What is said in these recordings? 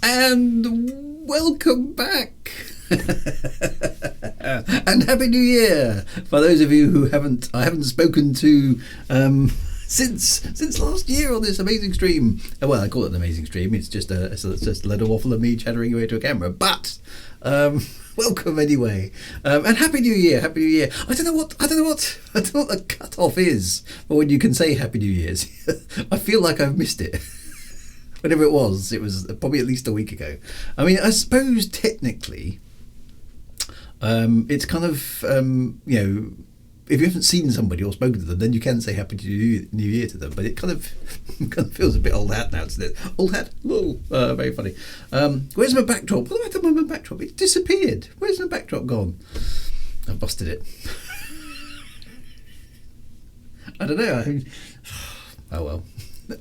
And welcome back. And Happy New Year for those of you who I haven't spoken to since last year on this amazing stream. Well, I call it an amazing stream. It's just a load of waffle of me chattering away to a camera. But welcome anyway, and Happy New Year. Happy New Year. I don't know what the cut-off is for when you can say Happy New Year's. I feel like I've missed it. Whenever it was probably at least a week ago. I mean, I suppose technically, it's kind of, if you haven't seen somebody or spoken to them, then you can say Happy New Year to them. But it kind of feels a bit old hat now, doesn't it? Old hat? Whoa, very funny. Where's my backdrop? What have I done with my backdrop? It disappeared. Where's my backdrop gone? I've busted it. I don't know. Oh well.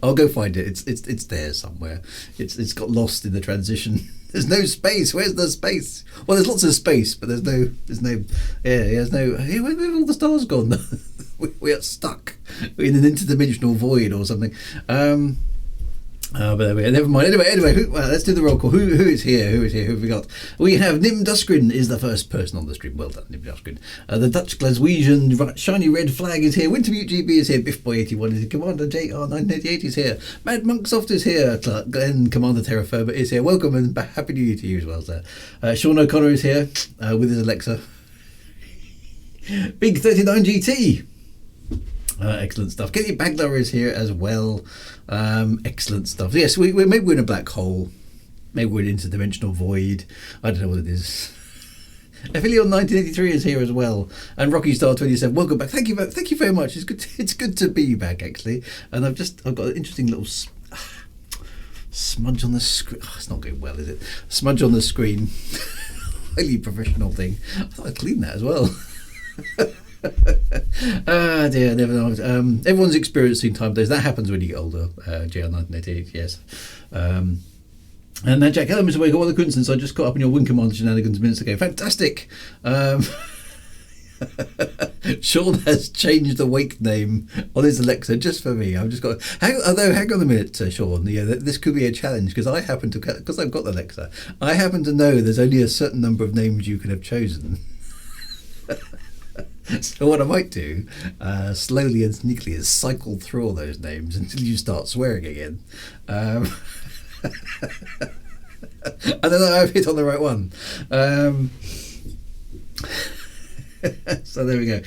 I'll go find it. It's there somewhere. It's got lost in the transition. There's no space. Where's the space? Well, there's lots of space, but there's no. Where have all the stars gone? We are stuck in an interdimensional void or something. But there we go. Never mind. Anyway. Let's do the roll call. Who is here? Who have we got? We have Nim Duskrin is the first person on the stream. Well done, Nim Duskrin. The Dutch Glaswegian shiny red flag is here. Wintermute GB is here. Biffboy81 is here. Commander JR988 is here. Mad Monksoft is here. Glenn Commander Terraferber is here. Welcome and Happy New Year to you as well, sir. Sean O'Connor is here with his Alexa. Big 39 GT. Excellent stuff. Kenny Bagler is here as well. Excellent stuff. Yes, maybe we're in a black hole. Maybe we're in an interdimensional void. I don't know what it is. Aphelion 1983 is here as well, and Rocky Star 27. Welcome back. Thank you very much. It's good to be back actually. And I've got an interesting little smudge on the screen. Oh, it's not going well, is it? Smudge on the screen. Highly professional thing. I thought I'd clean that as well. Dear, never know. Everyone's experiencing time days. That happens when you get older. JR1988, yes. And Jack Ellam is awake. What a coincidence! I just caught up on your Wing Commander shenanigans minutes ago. Fantastic. Sean has changed the wake name on his Alexa just for me. I've just got. Hang on a minute, Sean. Yeah, this could be a challenge because I've got the Alexa. I happen to know there's only a certain number of names you can have chosen. So what I might do, slowly and sneakily, is cycle through all those names until you start swearing again. And then I've hit on the right one. So there we go.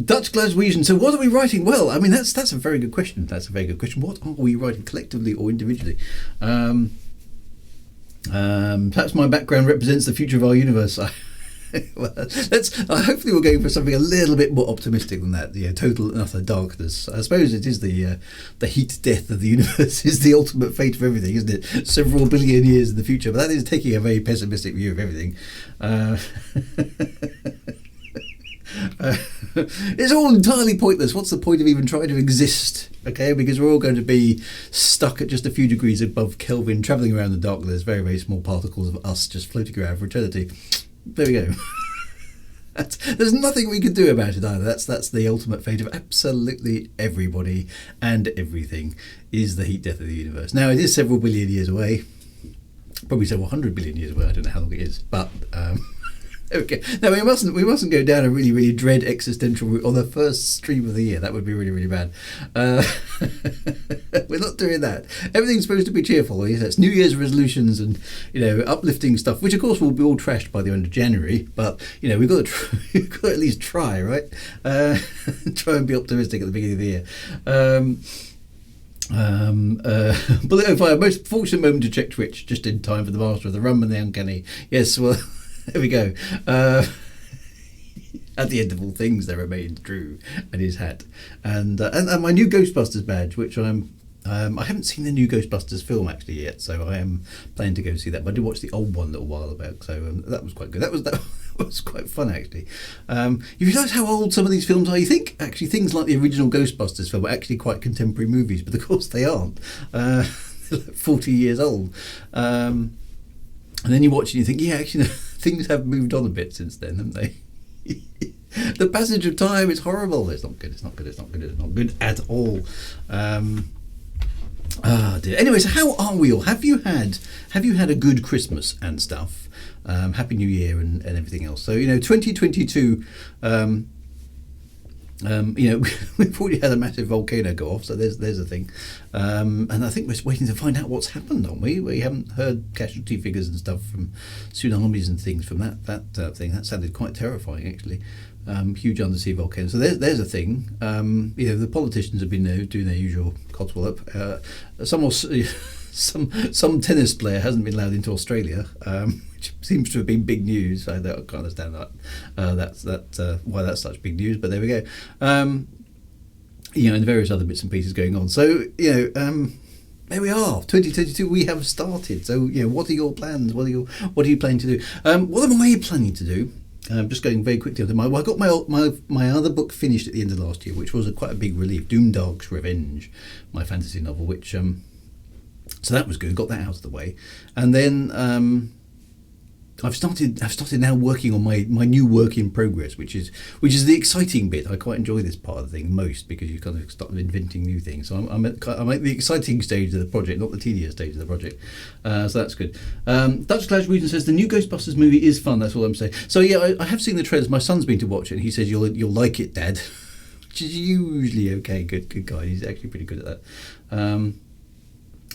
Dutch Glaswegian. So what are we writing? Well, I mean, that's a very good question. What are we writing collectively or individually? Perhaps my background represents the future of our universe. Well, hopefully we're going for something a little bit more optimistic than that. Total and utter darkness. I suppose it is the heat death of the universe is the ultimate fate of everything, isn't it? Several billion years in the future, but that is taking a very pessimistic view of everything. It's all entirely pointless. What's the point of even trying to exist? Okay, because we're all going to be stuck at just a few degrees above Kelvin, travelling around the dark. There's very, very small particles of us just floating around for eternity. There we go. There's nothing we can do about it either. That's the ultimate fate of absolutely everybody and everything, is the heat death of the universe. Now, it is several billion years away, probably several 100 billion years away. I don't know how long it is, but okay. Now we mustn't go down a really, really dread existential route on the first stream of the year. That would be really, really bad. We're not doing that. Everything's supposed to be cheerful. It's New Year's resolutions and uplifting stuff, which of course will be all trashed by the end of January. But we've got to at least try, right? Try and be optimistic at the beginning of the year. Bullet Fire, most fortunate moment to check Twitch just in time for the Master of the Rum and the Uncanny. Yes, well. There we go. At the end of all things, there remains Drew and his hat, and my new Ghostbusters badge, which I haven't seen the new Ghostbusters film actually yet, so I am planning to go see that. But I did watch the old one a little while back, so that was quite good. That was quite fun actually. You realise how old some of these films are. You think actually things like the original Ghostbusters film are actually quite contemporary movies, but of course they aren't. They're like 40 years old. And then you watch it and you think, yeah, actually, things have moved on a bit since then, haven't they? The passage of time is horrible. It's not good at all. dear. Anyway, so how are we all? Have you had a good Christmas and stuff? Happy New Year and everything else. So 2022. We've already had a massive volcano go off, so there's a thing, and I think we're waiting to find out what's happened, aren't we? We haven't heard casualty figures and stuff from tsunamis and things from that thing. That sounded quite terrifying, actually. Huge undersea volcano. So there's a thing. The politicians have been doing their usual codswallop. Some tennis player hasn't been allowed into Australia, which seems to have been big news. I can't understand that. Why that's such big news, but there we go. And various other bits and pieces going on. So there we are. 2022. We have started. So what are your plans? What are you planning to do? What am I planning to do? Just going very quickly on I got my other book finished at the end of last year, which was quite a big relief. Doomdark's Revenge, my fantasy novel, which so that was good. Got that out of the way, and then I've started now working on my new work in progress, which is the exciting bit. I quite enjoy this part of the thing most because you kind of start inventing new things. So I'm at the exciting stage of the project, not the tedious stage of the project. So that's good. Dutch Clash Region says the new Ghostbusters movie is fun. That's all I'm saying. So yeah, I have seen the trailers. My son's been to watch it, and he says you'll like it, Dad, which is usually okay. Good guy. He's actually pretty good at that.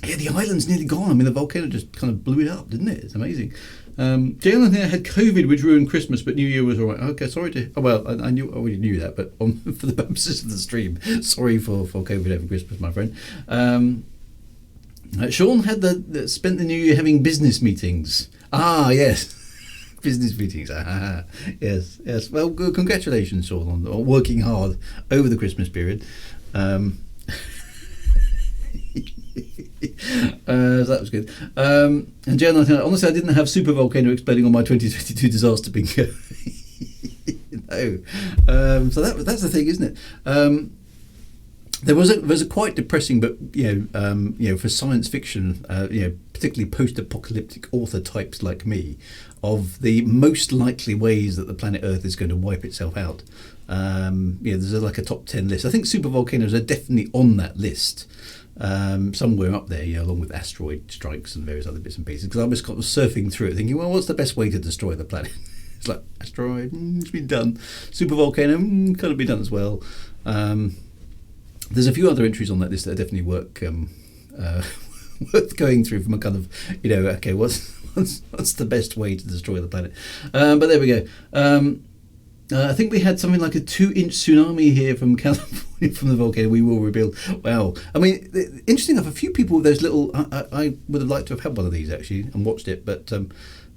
Yeah, the island's nearly gone. I mean, the volcano just kind of blew it up, didn't it? It's amazing. Jalen here had COVID, which ruined Christmas, but New Year was all right. Okay, sorry to... Oh, well, I already knew that, but for the purposes of the stream, sorry for COVID over Christmas, my friend. Sean had spent the New Year having business meetings. Ah, yes. Business meetings. Yes. Well, good. Congratulations, Sean, on working hard over the Christmas period. So that was good. And Jen, honestly, I didn't have super volcano exploding on my 2022 disaster bingo. No. So that's the thing, isn't it? There was a quite depressing, but for science fiction, particularly post-apocalyptic author types like me, of the most likely ways that the planet Earth is going to wipe itself out. There's like a top 10 list. I think supervolcanoes are definitely on that list. Somewhere up there, along with asteroid strikes and various other bits and pieces. Because I was kind of surfing through it, thinking, well, what's the best way to destroy the planet? It's like asteroid, it's been done. Supervolcano, could have been done as well. There's a few other entries on that list that are definitely worth going through from a kind of, okay, what's the best way to destroy the planet? But there we go. I think we had something like a 2-inch tsunami here from California from the volcano. We will rebuild. Wow. I mean, interesting enough, a few people with those little... I would have liked to have had one of these, actually, and watched it, but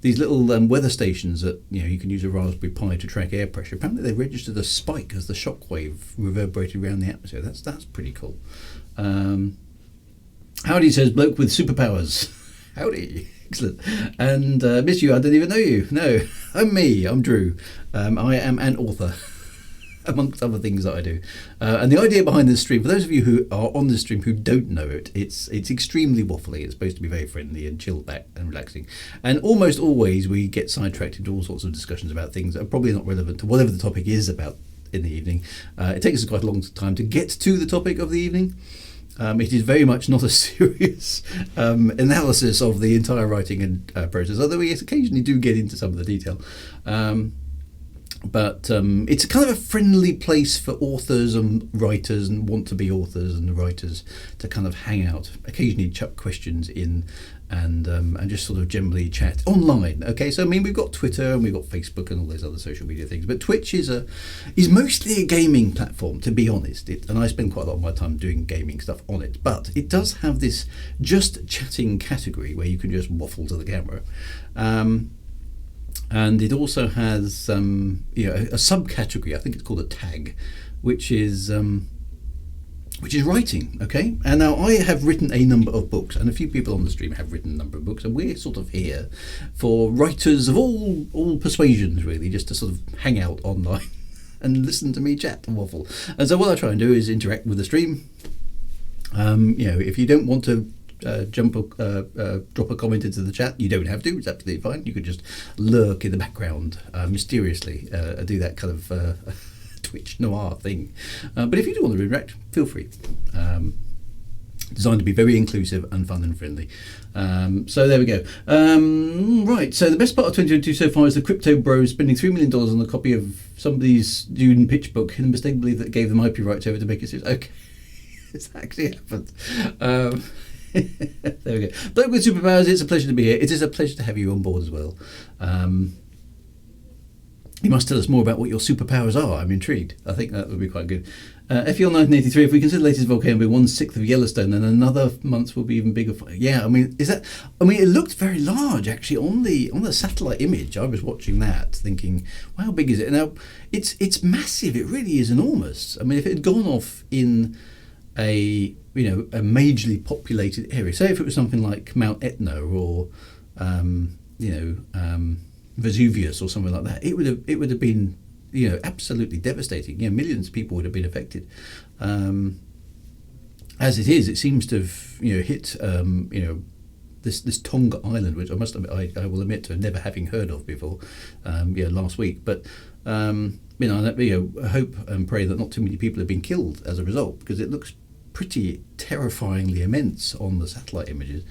these little weather stations that, you can use a Raspberry Pi to track air pressure, apparently they registered a spike as the shockwave reverberated around the atmosphere. That's pretty cool. Howdy, says bloke with superpowers. Howdy. Excellent. And miss you, I don't even know you. No, I'm me. I'm Drew. I am an author, amongst other things that I do. And the idea behind this stream, for those of you who are on this stream who don't know it, it's extremely waffly. It's supposed to be very friendly and chilled back and relaxing. And almost always we get sidetracked into all sorts of discussions about things that are probably not relevant to whatever the topic is about in the evening. It takes us quite a long time to get to the topic of the evening. It is very much not a serious analysis of the entire writing and process, although we occasionally do get into some of the detail. But it's a kind of a friendly place for authors and writers and want-to-be authors and writers to kind of hang out, occasionally chuck questions in and just sort of generally chat online. Okay, so I mean, we've got Twitter and we've got Facebook and all those other social media things, but Twitch is mostly a gaming platform, to be honest. And I spend quite a lot of my time doing gaming stuff on it, but it does have this just chatting category where you can just waffle to the camera. And it also has a subcategory, I think it's called a tag, which is writing, okay? And now I have written a number of books, and a few people on the stream have written a number of books, and we're sort of here for writers of all persuasions, really, just to sort of hang out online and listen to me chat and waffle. And so what I try and do is interact with the stream. If you don't want to drop a comment into the chat, you don't have to. It's absolutely fine. You could just lurk in the background mysteriously, do that kind of Twitch noir thing. But if you do want to interact, feel free. designed to be very inclusive and fun and friendly. So there we go. Right, so the best part of 2022 so far is the crypto bros spending $3 million on a copy of somebody's Dune pitch book and mistakenly that gave them IP rights over to make it serious. Okay, it's actually happened. There we go. Bloke with superpowers, it's a pleasure to be here. It is a pleasure to have you on board as well. You must tell us more about what your superpowers are. I'm intrigued. I think that would be quite good. FEL 1983, if we consider the latest volcano will be 1/6 of Yellowstone, then another month will be even bigger. Yeah, I mean, it looked very large actually on the satellite image. I was watching that thinking, well, how big is it? Now, it's massive. It really is enormous. I mean, if it had gone off in a majorly populated area, say if it was something like Mount Etna or Vesuvius or something like that, it would have been absolutely devastating. Millions of people would have been affected. As it is, it seems to have hit this Tonga Island, which I will admit to never having heard of before. Last week, but I hope and pray that not too many people have been killed as a result, because it looks pretty terrifyingly immense on the satellite images.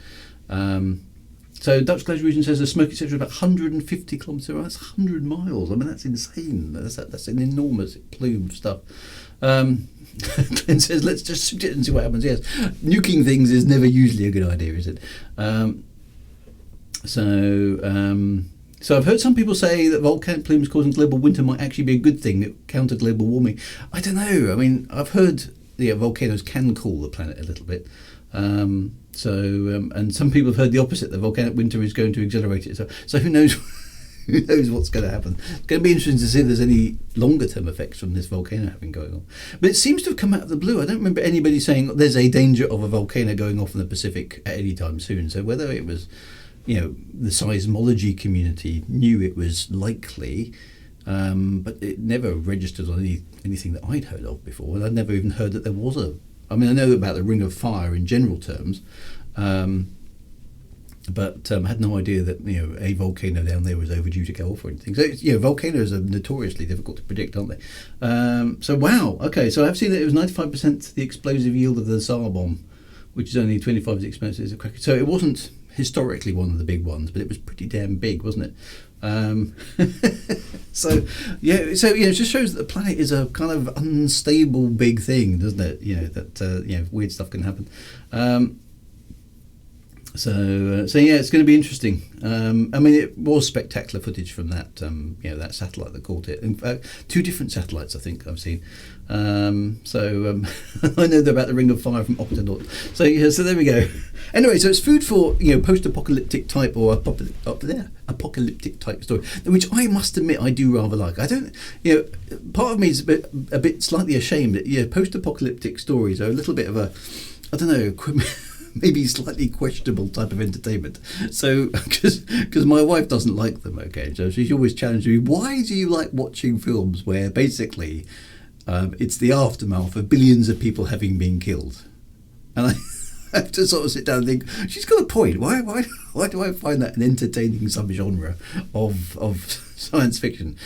So Dutch Glacier Region says the smoke etc. is about 150 kilometres away. That's 100 miles. I mean, that's insane. That's an enormous plume of stuff. Glenn says, let's just shoot it and see what happens. Yes, nuking things is never usually a good idea, is it? So I've heard some people say that volcanic plumes causing global winter might actually be a good thing that counter global warming. I don't know. I mean, I've heard volcanoes can cool the planet a little bit. And some people have heard the opposite. The volcanic winter is going to accelerate it. So who knows? Who knows what's going to happen? It's going to be interesting to see if there's any longer term effects from this volcano having going on. But it seems to have come out of the blue. I don't remember anybody saying there's a danger of a volcano going off in the Pacific at any time soon. So whether it was, the seismology community knew it was likely, but it never registered on anything that I'd heard of before, and I'd never even heard that there was I know about the Ring of Fire in general terms, but had no idea that a volcano down there was overdue to go off or anything. So volcanoes are notoriously difficult to predict, aren't they? So wow, okay. So I've seen that it was 95% the explosive yield of the Tsar bomb, which is only 25 as expensive as a cracker. So it wasn't historically one of the big ones, but it was pretty damn big, wasn't it? So it just shows that the planet is a kind of unstable big thing, doesn't it? That weird stuff can happen. So it's going to be interesting. It was spectacular footage from that that satellite that caught it. In fact, 2 different satellites I think I've seen. I know about the Ring of Fire from Octonaut. So there we go. Anyway, so it's food for post-apocalyptic type or apocalyptic type story, which I must admit I do rather like. I don't, part of me is a bit slightly ashamed that post-apocalyptic stories are a little bit of a, I don't know, maybe slightly questionable type of entertainment. So, because my wife doesn't like them, okay, so she's always challenged me, why do you like watching films where basically it's the aftermath of billions of people having been killed? And I have to sort of sit down and think, she's got a point. Why do I find that an entertaining subgenre of science fiction?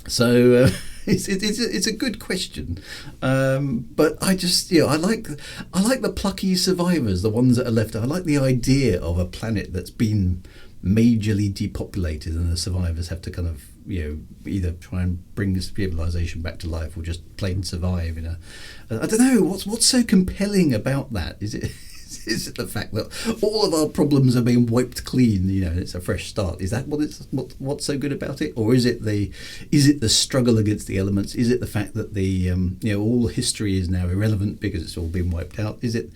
It's a good question, but I just I like the plucky survivors, the ones that are left. I like the idea of a planet that's been majorly depopulated, and the survivors have to kind of either try and bring the civilization back to life or just plain survive. I don't know what's so compelling about that. Is it the fact that all of our problems are being wiped clean? It's a fresh start. Is that what's so good about it, or is it the struggle against the elements? Is it the fact that the all history is now irrelevant because it's all been wiped out? Is it?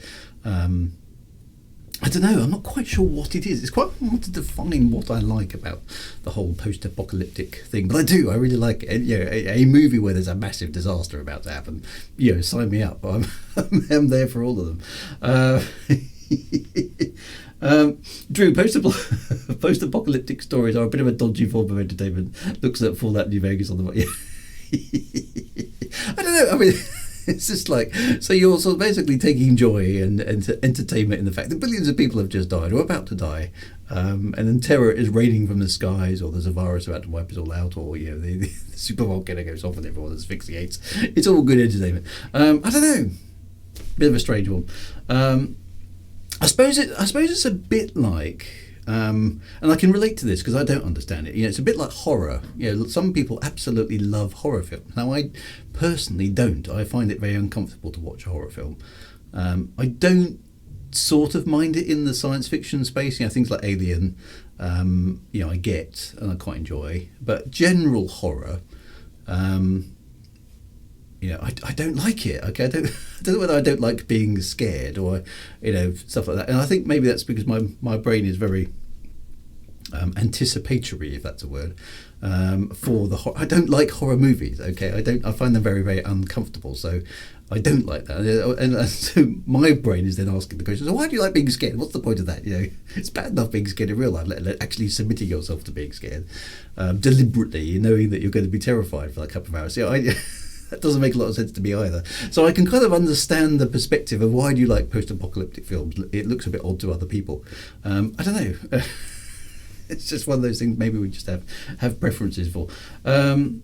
I don't know. I'm not quite sure what it is. It's quite hard to define what I like about the whole post-apocalyptic thing, but I do. I really like it. A movie where there's a massive disaster about to happen. Sign me up. I'm there for all of them. Drew, post-apocalyptic stories are a bit of a dodgy form of entertainment. Looks at Fallout New Vegas on the I don't know. I mean. It's just like, so you're sort of basically taking joy and entertainment in the fact that billions of people have just died or about to die, and then terror is raining from the skies, or there's a virus about to wipe us all out, or the super volcano goes off and everyone asphyxiates. It's all good entertainment. I don't know. bit of a strange one. I suppose it's a bit like, and I can relate to this because I don't understand it. It's a bit like horror. Some people absolutely love horror films. Now, I personally don't. I find it very uncomfortable to watch a horror film. I don't sort of mind it in the science fiction space. Things like Alien, I get and I quite enjoy. But general horror, I don't like it. Okay, I don't know whether I don't like being scared or stuff like that. And I think maybe that's because my brain is very anticipatory, if that's a word, for the horror. I don't like horror movies. Okay, I find them very, very uncomfortable. So I don't like that. And so my brain is then asking the question: so why do you like being scared? What's the point of that? It's bad enough being scared in real life, let alone actually submitting yourself to being scared deliberately, knowing that you're going to be terrified for a couple of hours. That doesn't make a lot of sense to me either. So I can kind of understand the perspective of why do you like post-apocalyptic films. It looks a bit odd to other people. I don't know. It's just one of those things maybe we just have preferences for. So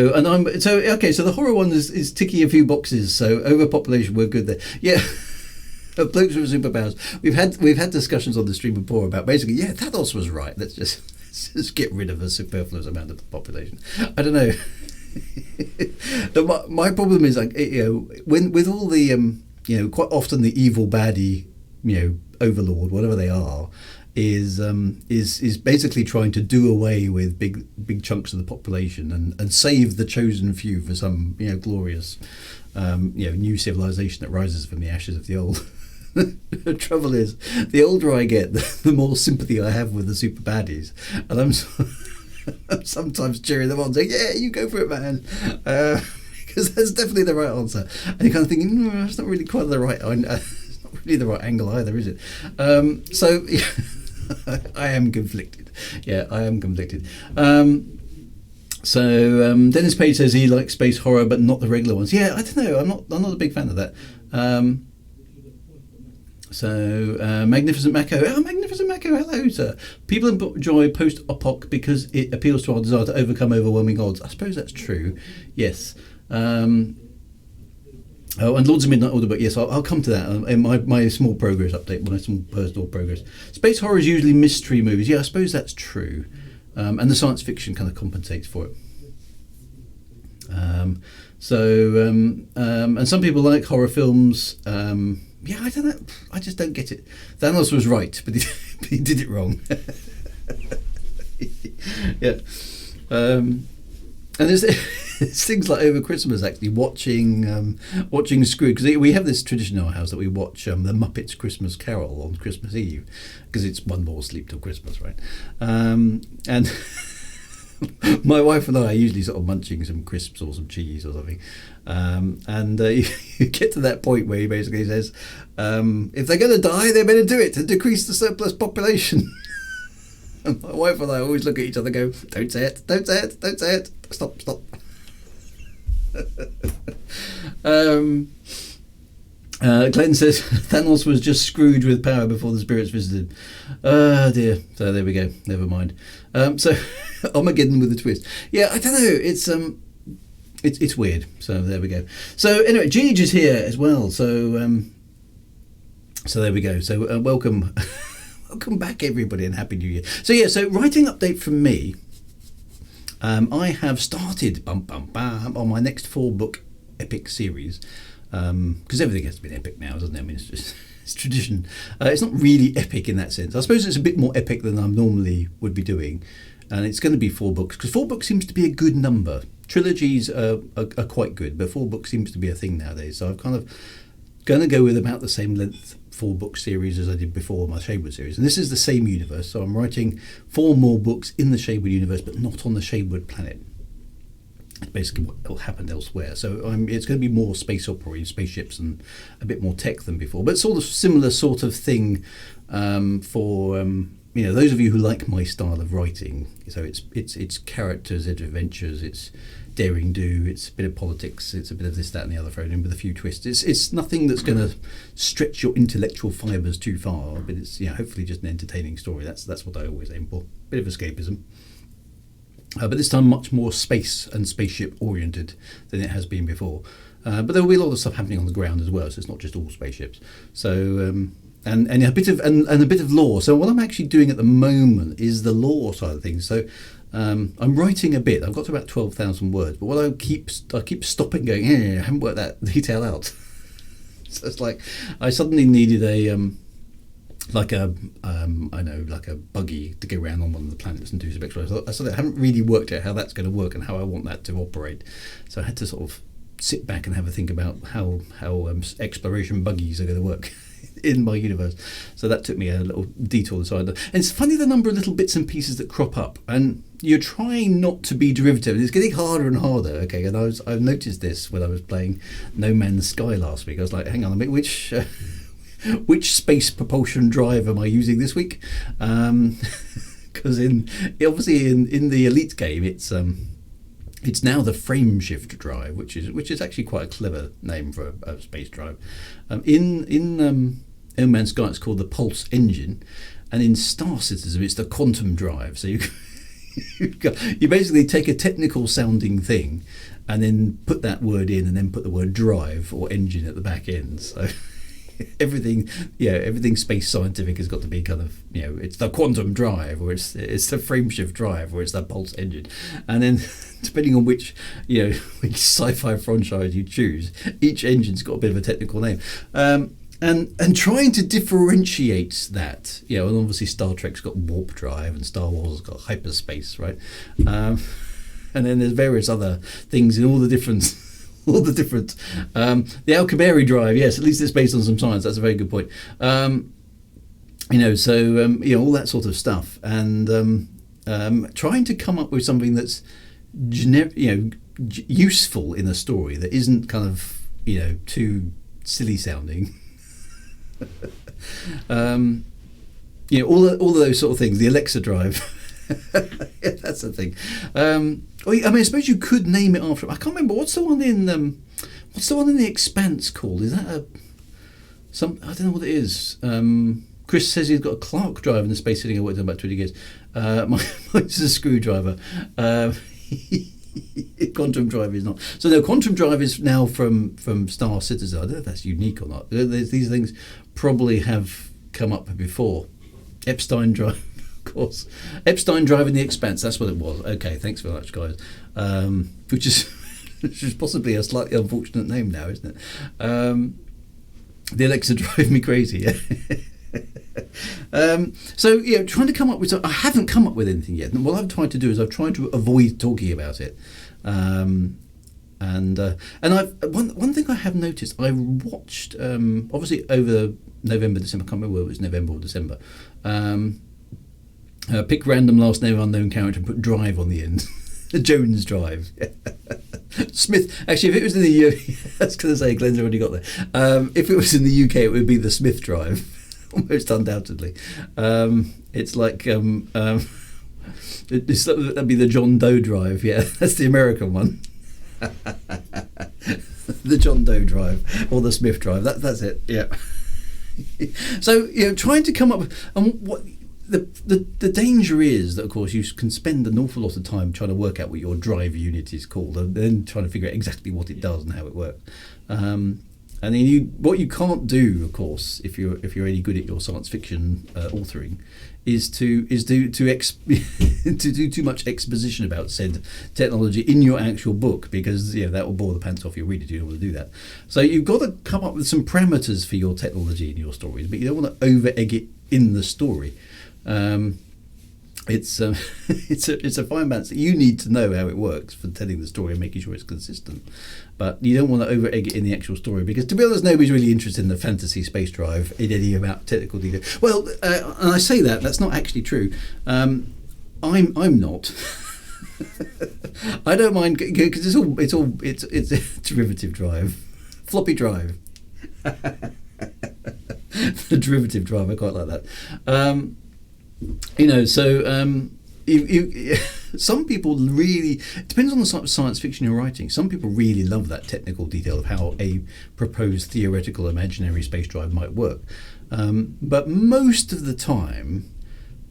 the horror one is ticking a few boxes. So overpopulation, we're good there. Yeah. Blokes with superpowers. We've had discussions on the stream before about basically, Thanos was right. Let's just get rid of a superfluous amount of the population. I don't know. My problem is when with all the quite often the evil baddie overlord, whatever they are, is basically trying to do away with big chunks of the population and save the chosen few for some glorious new civilization that rises from the ashes of the old. The trouble is, the older I get, the more sympathy I have with the super baddies, and I'm sometimes cheering them on, saying, "Yeah, you go for it, man," because that's definitely the right answer. And you're kind of thinking, "That's not really quite the right. It's not really the right angle either, is it?" So I am conflicted. Yeah, I am conflicted. Dennis Page says he likes space horror, but not the regular ones. Yeah, I don't know. I'm not a big fan of that. Magnificent Mako. Oh, Magnificent Mako, hello, sir. People enjoy post-apoc because it appeals to our desire to overcome overwhelming odds. I suppose that's true, yes. And Lords of Midnight Order, but yes, I'll come to that in my small progress update, my small personal progress. Space horror is usually mystery movies. Yeah, I suppose that's true. And the science fiction kind of compensates for it. And some people like horror films. I don't know. I just don't get it. Thanos was right, but he did it wrong. Yeah. And there's things like over Christmas actually watching Scrooge, because we have this tradition in our house that we watch the Muppets Christmas Carol on Christmas Eve, because it's one more sleep till Christmas, right? And my wife and I are usually sort of munching some crisps or some cheese or something, and you get to that point where he basically says, if they're going to die, they better do it to decrease the surplus population. And my wife and I always look at each other and go, don't say it, don't say it, don't say it, stop. Glenn says Thanos was just Scrooge with power before the spirits visited. Oh dear. So there we go. Never mind. So Armageddon with a twist. Yeah, I don't know. It's weird. So there we go. So anyway, Gigi is here as well. So there we go. So welcome, welcome back everybody, and happy New Year. So yeah. So writing update from me. I have started on my next 4-book epic series, because everything has to be epic now, doesn't it? I mean, it's tradition. It's not really epic in that sense. I suppose it's a bit more epic than I normally would be doing, and it's going to be 4 books, because 4 books seems to be a good number. Trilogies are quite good, but 4 books seems to be a thing nowadays. So I'm kind of going to go with about the same length 4-book series as I did before my Shadewood series, and this is the same universe, so I'm writing 4 more books in the Shadewood universe, but not on the Shadewood planet. It's basically what happened elsewhere. So it's going to be more space opera, spaceships, and a bit more tech than before, but sort of similar sort of thing for those of you who like my style of writing. So it's characters, it's adventures, it's daring do, it's a bit of politics, it's a bit of this, that, and the other thrown in with a few twists. It's nothing that's going to stretch your intellectual fibres too far, but it's hopefully just an entertaining story. That's what I always aim for. Bit of escapism. But this time much more space and spaceship oriented than it has been before. But there will be a lot of stuff happening on the ground as well, so it's not just all spaceships. So and a bit of lore. So what I'm actually doing at the moment is the lore side of things. So I'm writing a bit. I've got to about 12,000 words, but what I keep stopping, going, I haven't worked that detail out. So it's like I suddenly needed a like a buggy to go around on one of the planets and do some exercise. So I haven't really worked out how that's going to work and how I want that to operate. So I had to sort of sit back and have a think about how exploration buggies are going to work in my universe. So that took me a little detour aside. And it's funny the number of little bits and pieces that crop up, and you're trying not to be derivative. And it's getting harder and harder. Okay, and I've noticed this when I was playing No Man's Sky last week. I was like, hang on a minute, which space propulsion drive am I using this week? Because obviously in the Elite game, it's now the frame shift drive, which is actually quite a clever name for a space drive. In No Man's Sky, it's called the pulse engine, and in Star Citizen, it's the quantum drive. So you basically take a technical sounding thing, and then put that word in, and then put the word drive or engine at the back end. So everything space scientific has got to be kind of, it's the quantum drive, or it's the frame shift drive, or it's the pulse engine. And then depending on which sci-fi franchise you choose, each engine's got a bit of a technical name. And trying to differentiate that, and obviously Star Trek's got warp drive and Star Wars has got hyperspace, right? And then there's various other things in all the different the Alcubierre drive, yes, at least it's based on some science. That's a very good point. All that sort of stuff, and trying to come up with something that's useful in a story that isn't kind of too silly sounding. All of those sort of things. The Alexa drive. Yeah, that's the thing. I suppose you could name it after. I can't remember what's the one in The Expanse called. Is that I don't know what it is. Chris says he's got a Clark drive in the space sitting. I worked on about 20 years. Mine's a screwdriver. Quantum drive is not. So no, quantum drive is now from Star Citizen. I don't know if that's unique or not. These things probably have come up before. Epstein drive. Of course, Epstein drive in The Expanse. That's what it was. Okay, thanks very much, guys. Which is possibly a slightly unfortunate name now, isn't it? The Alexa drive me crazy. So trying to come up with. I haven't come up with anything yet. And what I've tried to do is I've tried to avoid talking about it. And I've one thing I have noticed. I watched obviously over November, December. I can't remember whether it was November or December. Pick random last name unknown character and put drive on the end. Jones drive. Smith. Actually, if it was in the I was going to say Glenn's already got there. If it was in the UK, it would be the Smith drive, almost undoubtedly. It's like that'd be the John Doe drive. Yeah, that's the American one. The John Doe drive or the Smith drive. That's it. Yeah. So trying to come up with what. The danger is that, of course, you can spend an awful lot of time trying to work out what your drive unit is called, and then trying to figure out exactly what it does and how it works. And then what you can't do, of course, if you're any good at your science fiction authoring, is to do too much exposition about said technology in your actual book, because that will bore the pants off your reader. You don't want to do that. So you've got to come up with some parameters for your technology in your stories, but you don't want to over egg it in the story. It's a fine balance. You need to know how it works for telling the story and making sure it's consistent, but you don't want to over egg it in the actual story, because, to be honest, nobody's really interested in the fantasy space drive in any about technical detail. Well, and I say that's not actually true. I'm not. I don't mind, because it's a derivative drive, floppy drive. The derivative drive, I quite like that. Some people really, it depends on the sort of science fiction you're writing. Some people really love that technical detail of how a proposed theoretical imaginary space drive might work. But most of the time,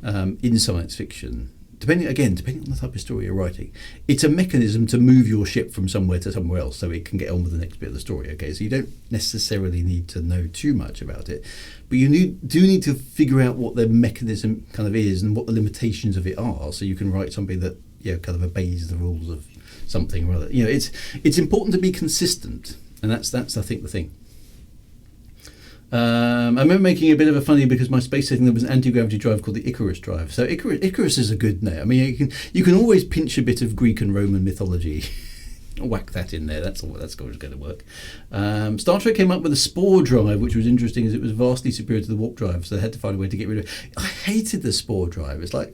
in science fiction, depending on the type of story you're writing, it's a mechanism to move your ship from somewhere to somewhere else so it can get on with the next bit of the story. Okay, so you don't necessarily need to know too much about it, but you do need to figure out what the mechanism kind of is and what the limitations of it are, so you can write something that kind of obeys the rules of something or other. It's important to be consistent, and that's I think the thing. I remember making a bit of a funny because my space setting there was an anti-gravity drive called the Icarus Drive. So Icarus is a good name. I mean, you can always pinch a bit of Greek and Roman mythology, whack that in there. That's always going to work. Star Trek came up with a Spore Drive, which was interesting as it was vastly superior to the Warp Drive, so they had to find a way to get rid of it. I hated the Spore Drive. It's like,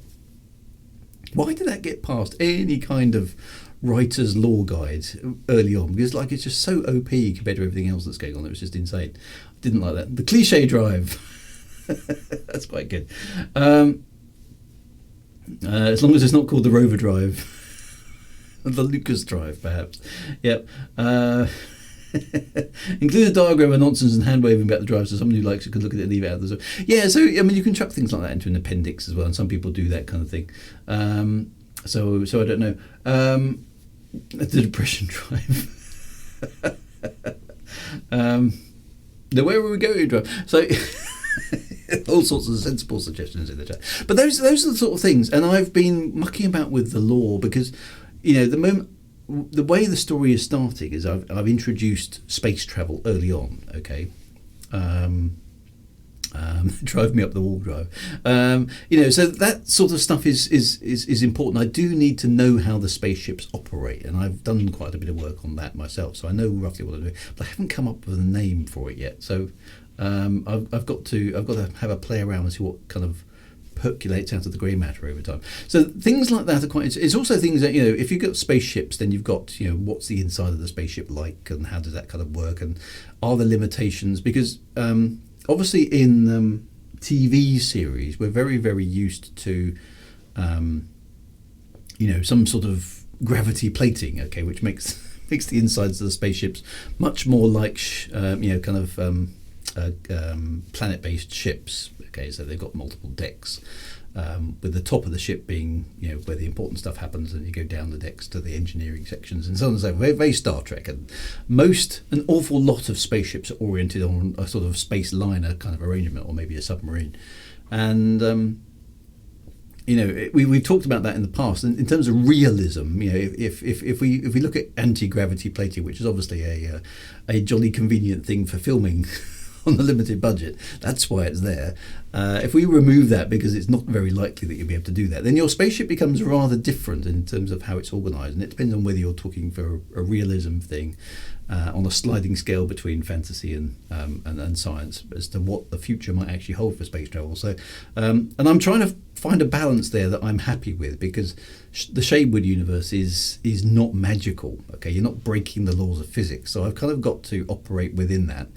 why did that get past any kind of writer's law guide early on? Because it's just so OP compared to everything else that's going on. It was just insane. Didn't like that. The Cliche Drive. That's quite good. As long as it's not called the Rover Drive. The Lucas Drive, perhaps. Yep. Include a diagram of nonsense and hand waving about the drive so someone who likes it could look at it and leave it out. Yeah, so I mean, you can chuck things like that into an appendix as well, and some people do that kind of thing. So I don't know. The Depression Drive. Where were we going, Drive? So all sorts of sensible suggestions in the chat. But those are the sort of things, and I've been mucking about with the lore because, the way the story is starting is I've introduced space travel early on. Okay. Drive me up the wall drive. So that sort of stuff is important. I do need to know how the spaceships operate, and I've done quite a bit of work on that myself, so I know roughly what I'm doing. But I haven't come up with a name for it yet. So I've got to have a play around and see what kind of percolates out of the grey matter over time. So things like that are quite interesting. It's also things that, if you've got spaceships, then you've got, what's the inside of the spaceship like, and how does that kind of work, and are there limitations? Because obviously in TV series, we're very, very used to, some sort of gravity plating, okay, which makes the insides of the spaceships much more like, planet-based ships. Okay, so they've got multiple decks, with the top of the ship being, where the important stuff happens, and you go down the decks to the engineering sections and so on and so forth. Very, very Star Trek. And an awful lot of spaceships are oriented on a sort of space liner kind of arrangement, or maybe a submarine. And we've talked about that in the past. And in terms of realism, if we look at anti-gravity plating, which is obviously a jolly convenient thing for filming on a limited budget, that's why it's there. If we remove that, because it's not very likely that you'll be able to do that, then your spaceship becomes rather different in terms of how it's organised, and it depends on whether you're talking for a realism thing on a sliding scale between fantasy and science as to what the future might actually hold for space travel. So, and I'm trying to find a balance there that I'm happy with, because the Shadewood universe is not magical. Okay, you're not breaking the laws of physics, so I've kind of got to operate within that.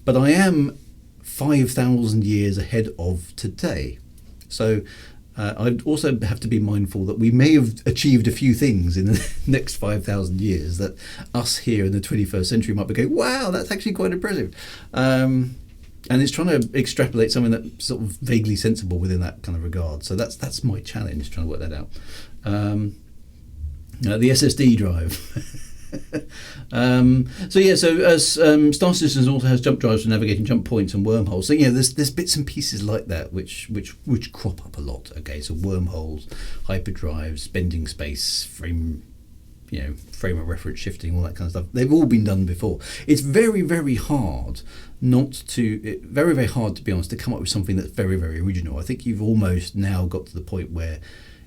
But I am 5,000 years ahead of today. So I'd also have to be mindful that we may have achieved a few things in the next 5,000 years that us here in the 21st century might be going, wow, that's actually quite impressive. And it's trying to extrapolate something that's sort of vaguely sensible within that kind of regard. So that's my challenge, trying to work that out. The SSD drive. Star Citizen also has jump drives for navigating jump points and wormholes. So there's bits and pieces like that which crop up a lot. Okay, so wormholes, hyperdrives, bending space, frame of reference shifting, all that kind of stuff. They've all been done before. It's very, very hard very hard, to be honest, to come up with something that's very, very original. I think you've almost now got to the point where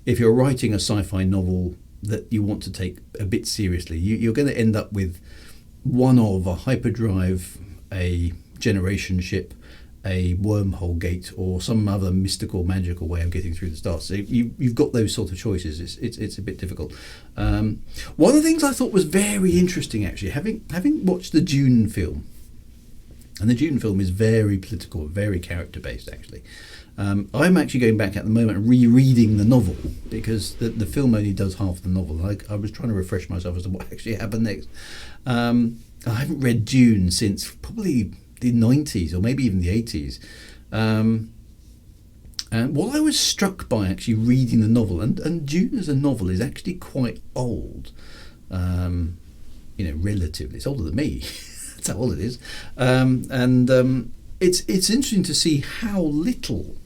if you're writing a sci-fi novel that you want to take a bit seriously, you're going to end up with one of a hyperdrive, a generation ship, a wormhole gate, or some other mystical, magical way of getting through the stars. So you've got those sort of choices. It's a bit difficult. One of the things I thought was very interesting, actually, having watched the Dune film, and the Dune film is very political, very character-based, actually. I'm actually going back at the moment and rereading the novel, because the film only does half the novel. I was trying to refresh myself as to what actually happened next. I haven't read Dune since probably the 90s, or maybe even the 80s. And what I was struck by actually reading the novel, and Dune as a novel is actually quite old, relatively. It's older than me. That's how old it is. It's interesting to see how little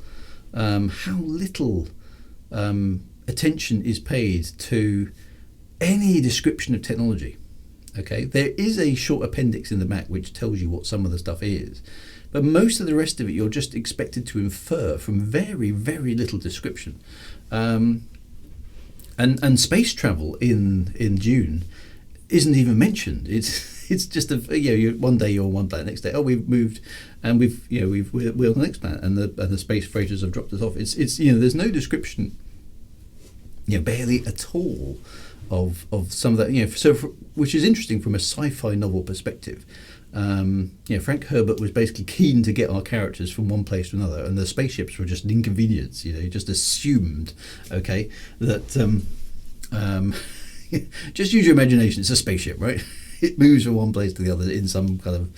attention is paid to any description of technology. Okay, there is a short appendix in the back which tells you what some of the stuff is, but most of the rest of it you're just expected to infer from very, very little description. And space travel in Dune isn't even mentioned. It's just one day you're on one planet, next day we've moved, and we're on the next planet, and the space freighters have dropped us off. It's there's no description, barely at all, of some of that, which is interesting from a sci-fi novel perspective. Frank Herbert was basically keen to get our characters from one place to another, and the spaceships were just an inconvenience. He just assumed, that just use your imagination. It's a spaceship, right? It moves from one place to the other in some kind of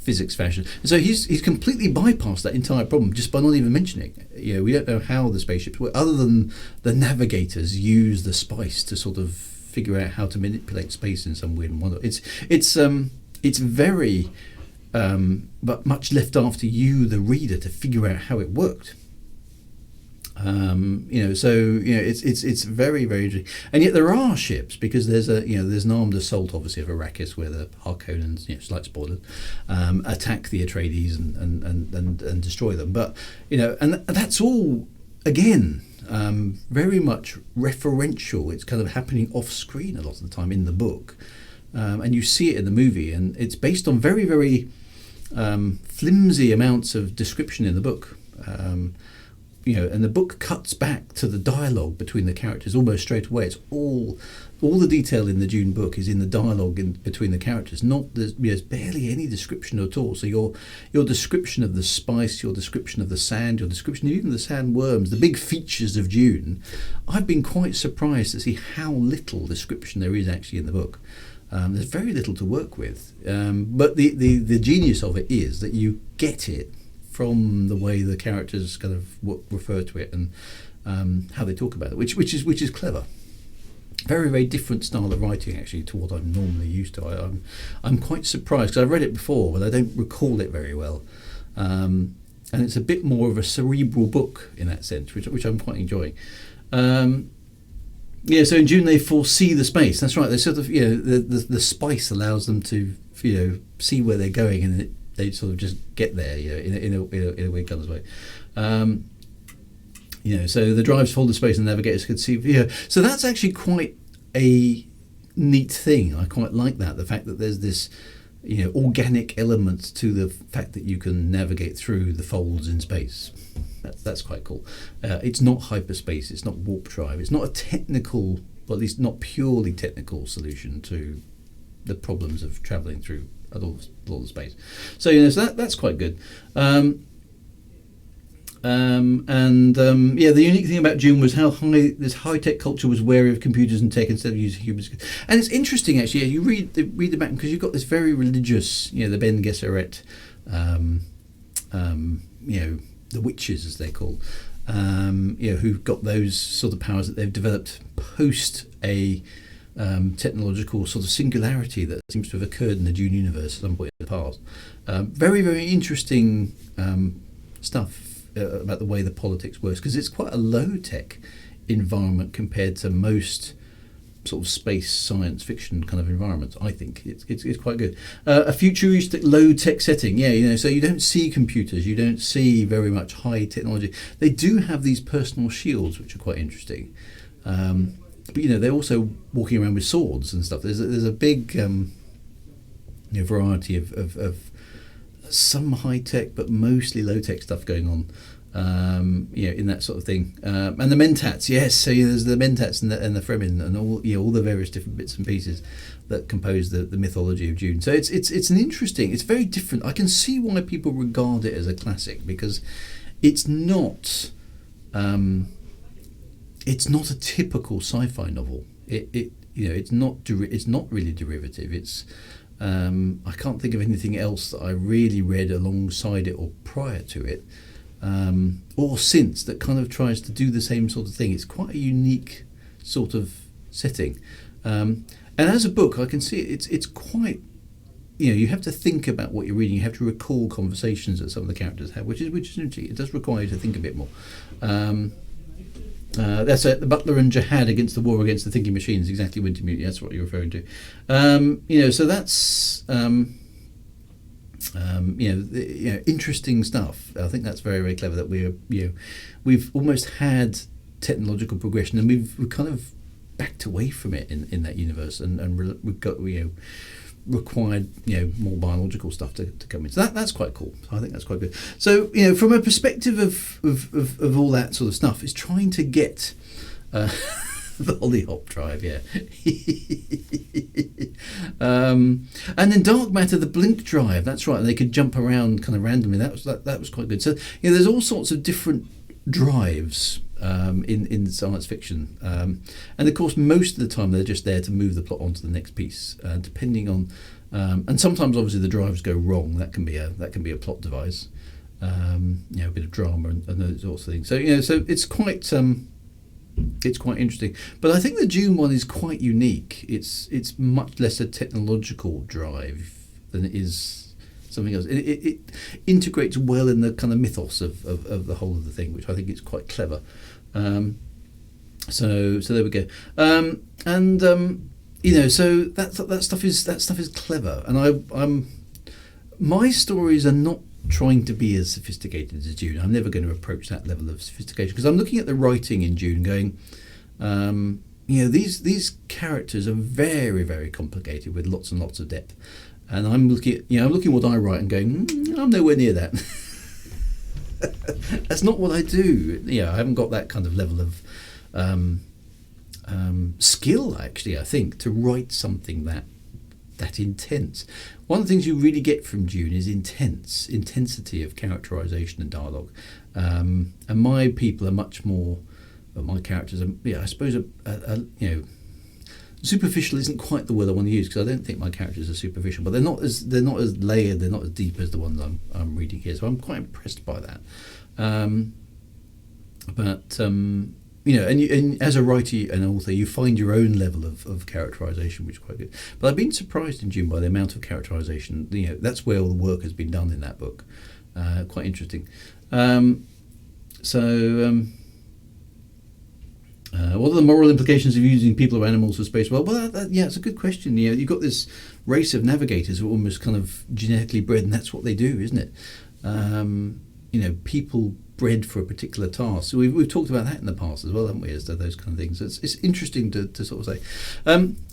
physics fashion. And so he's completely bypassed that entire problem just by not even mentioning it. We don't know how the spaceships work, other than the navigators use the spice to sort of figure out how to manipulate space in some weird and wonderful. It's very, but much left after you, the reader, to figure out how it worked. It's very, very interesting, and yet there are ships, because there's an armed assault, obviously, of Arrakis, where the Harkonnens, slight spoilers, attack the Atreides and destroy them. But and that's all again very much referential. It's kind of happening off screen a lot of the time in the book, and you see it in the movie, and it's based on very, very flimsy amounts of description in the book. And the book cuts back to the dialogue between the characters almost straight away. It's all the detail in the Dune book is in the dialogue between the characters. There's barely any description at all. So your description of the spice, your description of the sand, your description of even the sandworms, the big features of Dune, I've been quite surprised to see how little description there is actually in the book. There's very little to work with. But the genius of it is that you get it from the way the characters kind of refer to it and how they talk about it, which is clever. Very, very different style of writing actually to what I'm normally used to. I'm quite surprised, because I've read it before, but I don't recall it very well. And it's a bit more of a cerebral book in that sense, which I'm quite enjoying. So in Dune they foresee the space. That's right. They sort of the spice allows them to see where they're going, and they sort of just get there, in a weird kind of way. So the drives hold the space, and the navigators could see. So that's actually quite a neat thing. I quite like that. The fact that there's this, organic element to the fact that you can navigate through the folds in space. That's quite cool. It's not hyperspace. It's not warp drive. It's not a technical, or at least not purely technical, solution to the problems of travelling through a lot of space. So so that's quite good. The unique thing about Dune was how this high-tech culture was wary of computers and tech instead of using humans. And it's interesting actually. You read the back, because you've got this very religious, the Ben Gesserit, the witches as they're called, who've got those sort of powers that they've developed post a technological sort of singularity that seems to have occurred in the Dune universe at some point in the past. Very, very interesting stuff about the way the politics works, because it's quite a low-tech environment compared to most sort of space science fiction kind of environments. I think it's quite good. A futuristic low-tech setting, so you don't see computers, you don't see very much high technology. They do have these personal shields, which are quite interesting. But they're also walking around with swords and stuff. There's a big variety of some high tech but mostly low tech stuff going on. In that sort of thing. And the mentats, yes. So there's the mentats and the Fremen and all the various different bits and pieces that compose the mythology of Dune. So it's an interesting. It's very different. I can see why people regard it as a classic, because it's not. It's not a typical sci-fi novel. It's not really derivative. It's I can't think of anything else that I really read alongside it or prior to it or synths that kind of tries to do the same sort of thing. It's quite a unique sort of setting. And as a book, I can see it's quite, you have to think about what you're reading. You have to recall conversations that some of the characters have, which is interesting. It does require you to think a bit more. That's it. The Butler and Jihad against the war against the thinking machines. Exactly, Winter Mutiny. That's what you're referring to. So that's interesting stuff. I think that's very, very clever. That we've almost had technological progression, and we've kind of backed away from it in that universe, and we've got required more biological stuff to come in. So that's quite cool. I think that's quite good. So from a perspective of all that sort of stuff, is trying to get the Hollyhock Drive, and then Dark Matter, the Blink Drive. That's right. They could jump around kind of randomly. That was quite good. So there's all sorts of different drives in science fiction, and of course most of the time they're just there to move the plot on to the next piece, depending on and sometimes obviously the drives go wrong. That can be a plot device, a bit of drama and those sorts of things. So so it's quite interesting. But I think the Dune one is quite unique. It's much less a technological drive than it is something else. It integrates well in the kind of mythos of the whole of the thing, which I think is quite clever. So there we go. So that stuff is clever. And my stories are not trying to be as sophisticated as Dune. I'm never going to approach that level of sophistication, because I'm looking at the writing in Dune, going, these characters are very, very complicated with lots and lots of depth. And I'm looking at what I write and going, I'm nowhere near that. That's not what I do. I haven't got that kind of level of skill, actually, I think, to write something that intense. One of the things you really get from Dune is intensity of characterization and dialogue. And my people are much more, my characters are, I suppose, superficial isn't quite the word I want to use, because I don't think my characters are superficial, but they're not as layered, they're not as deep as the ones I'm reading here. So I'm quite impressed by that. And as a writer and author, you find your own level of characterization, which is quite good. But I've been surprised in Dune by the amount of characterization. That's where all the work has been done in that book. Quite interesting. What are the moral implications of using people or animals for space? Well, it's a good question. You've got this race of navigators who are almost kind of genetically bred, and that's what they do, isn't it? People bred for a particular task. So we've talked about that in the past as well, haven't we? As to those kind of things. It's interesting to sort of say.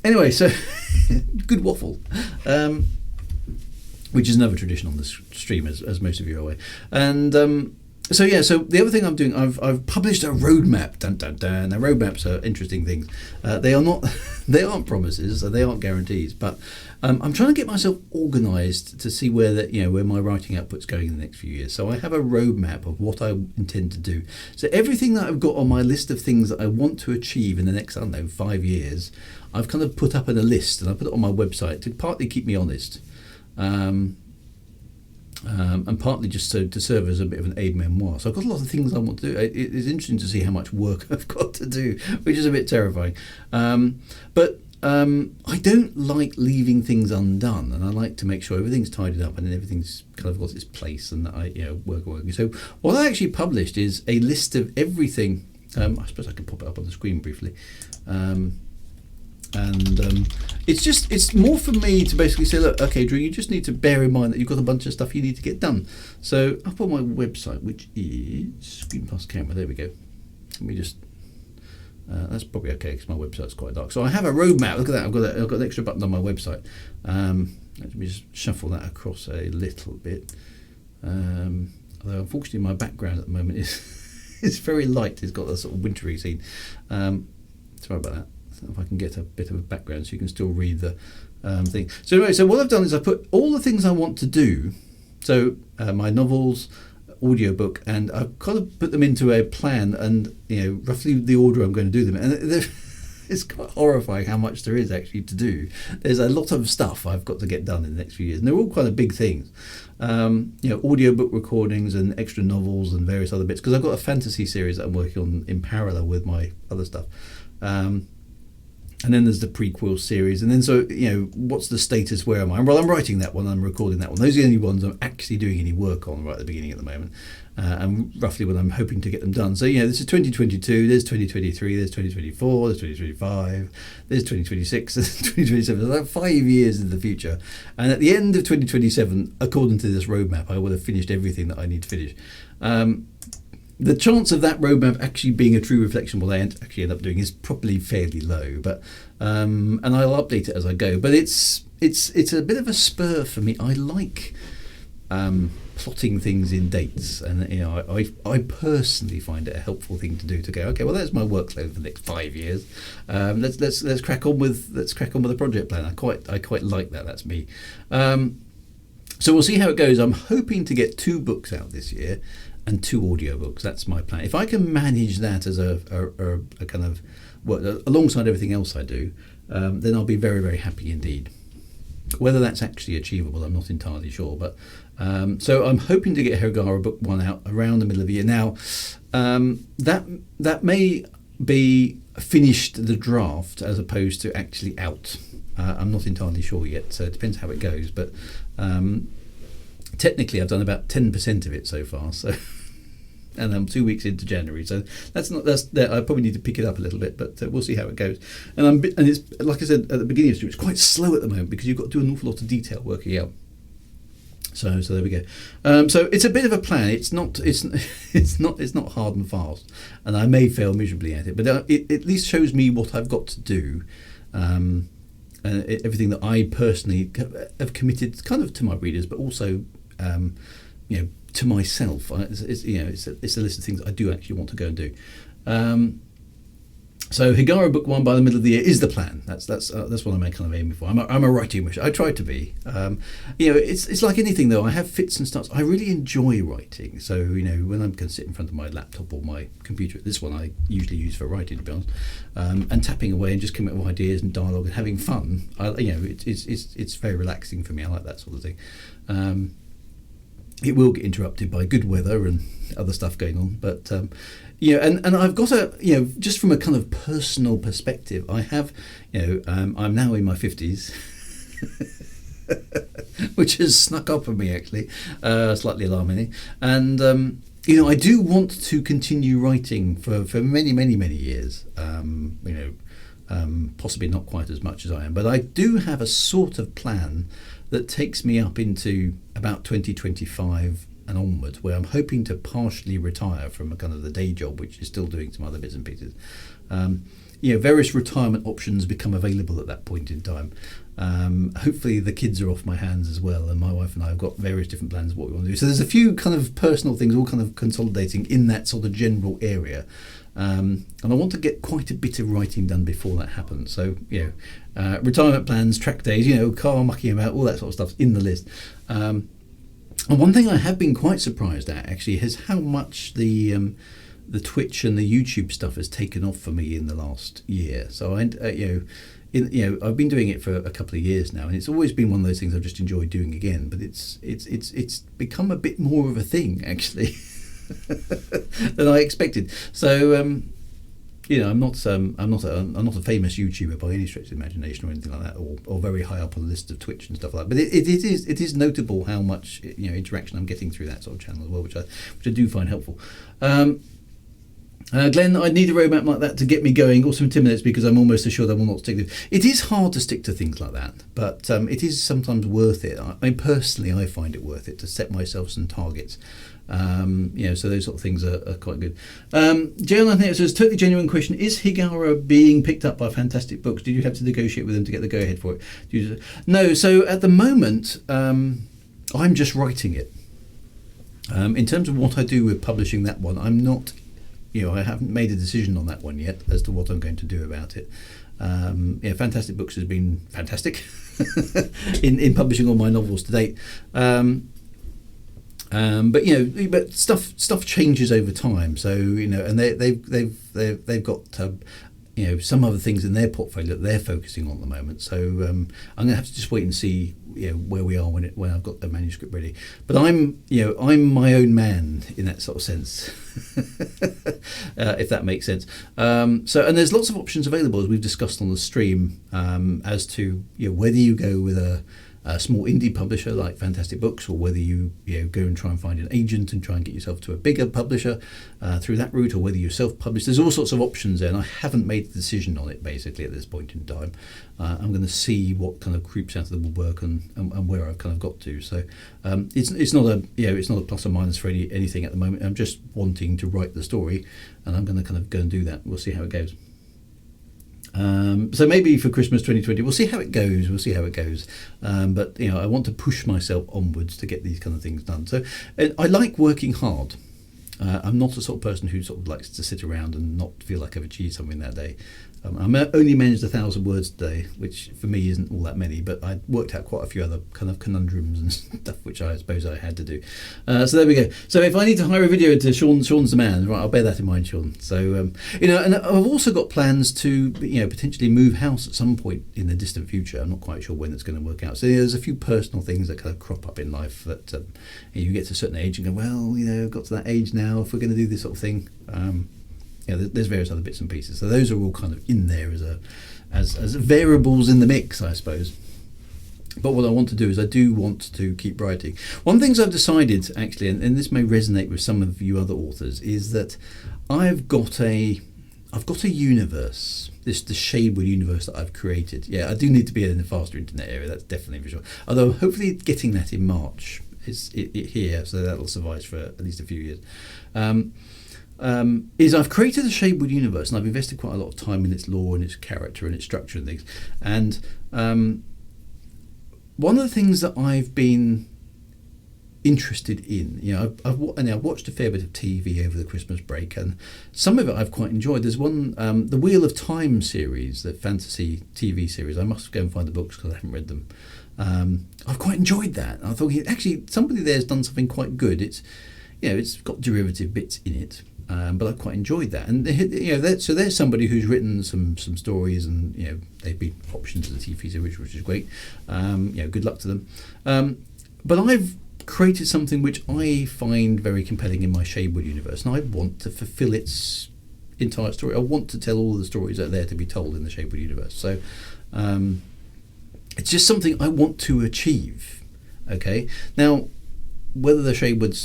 Anyway, so good waffle. Which is another tradition on this stream, as most of you are aware. And so the other thing I'm doing, I've published a roadmap. Dun dun dun. Now, roadmaps are interesting things. They aren't promises, so they aren't guarantees. But I'm trying to get myself organised to see where my writing output's going in the next few years. So I have a roadmap of what I intend to do. So everything that I've got on my list of things that I want to achieve in the next 5 years, I've kind of put up in a list, and I put it on my website to partly keep me honest. And partly just to serve as a bit of an aid memoir. So I've got a lot of things I want to do. It's interesting to see how much work I've got to do, which is a bit terrifying. But I don't like leaving things undone, and I like to make sure everything's tidied up and everything's kind of got its place, and that I working. So what I actually published is a list of everything. I suppose I can pop it up on the screen briefly. It's more for me to basically say, look, okay, Drew, you just need to bear in mind that you've got a bunch of stuff you need to get done. So up on my website, which is screen plus camera, there we go. Let me just that's probably okay, because my website's quite dark. So I have a roadmap. Look at that. I've got an extra button on my website. Let me just shuffle that across a little bit. Although unfortunately my background at the moment is very light. It's got a sort of wintry scene. Sorry about that. If I can get a bit of a background so you can still read the thing. So anyway, so what I've done is I put all the things I want to do, so my novels, audiobook, and I've kind of put them into a plan, and roughly the order I'm going to do them. And it's quite horrifying how much there is actually to do. There's a lot of stuff I've got to get done in the next few years, and they're all kind of big things. Audiobook recordings and extra novels and various other bits, because I've got a fantasy series that I'm working on in parallel with my other stuff. And then there's the prequel series, and then what's the status? Where am I? Well, I'm writing that one, I'm recording that one. Those are the only ones I'm actually doing any work on right at the beginning at the moment, and roughly when I'm hoping to get them done. So this is 2022, there's 2023, there's 2024, there's 2025, there's 2026, there's 2027. So that's 5 years into the future, and at the end of 2027, according to this roadmap, I will have finished everything that I need to finish. The chance of that roadmap actually being a true reflection of what I actually end up doing is probably fairly low, but and I'll update it as I go. But it's a bit of a spur for me. I like plotting things in dates, and I personally find it a helpful thing to do, to go, okay, well, that's my workload for the next 5 years. Let's crack on with the project plan. I quite like that. That's me. So we'll see how it goes. I'm hoping to get 2 books out this year and 2 audiobooks. That's my plan. If I can manage that as a kind of work alongside everything else I do, then I'll be very, very happy indeed. Whether that's actually achievable, I'm not entirely sure. But so I'm hoping to get Higara Book 1 out around the middle of the year. Now, that may be finished the draft as opposed to actually out. I'm not entirely sure yet, so it depends how it goes. But technically, I've done about 10% of it so far. So. And I'm 2 weeks into January, so that's I probably need to pick it up a little bit, but we'll see how it goes. And it's like I said at the beginning of the story, it's quite slow at the moment because you've got to do an awful lot of detail working out. So there we go. So it's a bit of a plan. It's not hard and fast, and I may fail miserably at it, but it at least shows me what I've got to do, and everything that I personally have committed, kind of to my readers, but also to myself. It's a list of things I do actually want to go and do. So Higara Book 1 by the middle of the year is the plan. That's what I'm kind of aiming for. I'm a writing machine. I try to be. It's like anything though. I have fits and starts. I really enjoy writing. So when I'm going to sit in front of my laptop or my computer, this one I usually use for writing, to be honest, and tapping away and just coming up with ideas and dialogue and having fun. It's very relaxing for me. I like that sort of thing. It will get interrupted by good weather and other stuff going on, but and I've got just from a kind of personal perspective, I have I'm now in my 50s, which has snuck up on me actually, slightly alarmingly, and I do want to continue writing for many, many, many years. Possibly not quite as much as I am, but I do have a sort of plan that takes me up into about 2025 and onwards, where I'm hoping to partially retire from a kind of the day job, which is still doing some other bits and pieces. Various retirement options become available at that point in time. Hopefully the kids are off my hands as well, and my wife and I have got various different plans of what we want to do. So there's a few kind of personal things all kind of consolidating in that sort of general area. And I want to get quite a bit of writing done before that happens. So, retirement plans, track days, car mucking about, all that sort of stuff's in the list. And one thing I have been quite surprised at actually is how much the Twitch and the YouTube stuff has taken off for me in the last year. So I've been doing it for a couple of years now, and it's always been one of those things I've just enjoyed doing again. But it's become a bit more of a thing actually. than I expected. So I'm not a famous YouTuber by any stretch of the imagination or anything like that, or very high up on the list of Twitch and stuff like that. But it is notable how much interaction I'm getting through that sort of channel as well, which I do find helpful. Glenn, I need a roadmap like that to get me going, or some 10 minutes, because I'm almost assured I will not stick to it. It is hard to stick to things like that, but it is sometimes worth it. I find it worth it to set myself some targets. So those sort of things are quite good. Jill, I think it says, totally genuine question. Is Higara being picked up by Fantastic Books? Did you have to negotiate with them to get the go-ahead for it? No, so at the moment, I'm just writing it. In terms of what I do with publishing that one, I'm not, I haven't made a decision on that one yet as to what I'm going to do about it. Fantastic Books has been fantastic in publishing all my novels to date. But stuff changes over time. So and they've got some other things in their portfolio that they're focusing on at the moment. So I'm going to have to just wait and see where we are when I've got the manuscript ready. But I'm my own man in that sort of sense, if that makes sense. And there's lots of options available, as we've discussed on the stream, as to whether you go with a small indie publisher like Fantastic Books, or whether you go and try and find an agent and try and get yourself to a bigger publisher through that route, or whether you self-publish. There's all sorts of options there, and I haven't made the decision on it basically at this point in time. I'm going to see what kind of creeps out of the woodwork and where I've kind of got to. So it's not a plus or minus for anything at the moment. I'm just wanting to write the story, and I'm going to kind of go and do that. We'll see how it goes. So maybe for Christmas 2020, we'll see how it goes. But I want to push myself onwards to get these kind of things done. So I like working hard. I'm not the sort of person who sort of likes to sit around and not feel like I've achieved something that day. I only managed 1,000 words today, which for me isn't all that many, but I worked out quite a few other kind of conundrums and stuff which I suppose I had to do. So there we go. So if I need to hire a video editor, Sean's the man. Right, I'll bear that in mind, Sean. So and I've also got plans to potentially move house at some point in the distant future. I'm not quite sure when it's going to work out. So there's a few personal things that kind of crop up in life that you get to a certain age and go, well, I've got to that age now. If we're going to do this sort of thing. There's various other bits and pieces. So those are all kind of in there as variables in the mix, I suppose. But what I want to do is I do want to keep writing. One of the things I've decided, actually, and this may resonate with some of you other authors, is that I've got a universe, the Shadewood universe that I've created. Yeah, I do need to be in the faster internet area, that's definitely for sure. Although hopefully getting that in March is here, so that'll suffice for at least a few years. Is I've created a Shadewood universe, and I've invested quite a lot of time in its lore and its character and its structure and things. And one of the things that I've been interested in, I've watched a fair bit of TV over the Christmas break, and some of it I've quite enjoyed. There's one, the Wheel of Time series, the fantasy TV series. I must go and find the books because I haven't read them. I've quite enjoyed that. I thought actually somebody there has done something quite good. It's got derivative bits in it. But I quite enjoyed that, and so there's somebody who's written some stories, and they've been options to the TV series, which is great. Good luck to them. But I've created something which I find very compelling in my Shadewood universe, and I want to fulfil its entire story. I want to tell all the stories that are there to be told in the Shadewood universe. So it's just something I want to achieve. Okay, now whether the Shadewood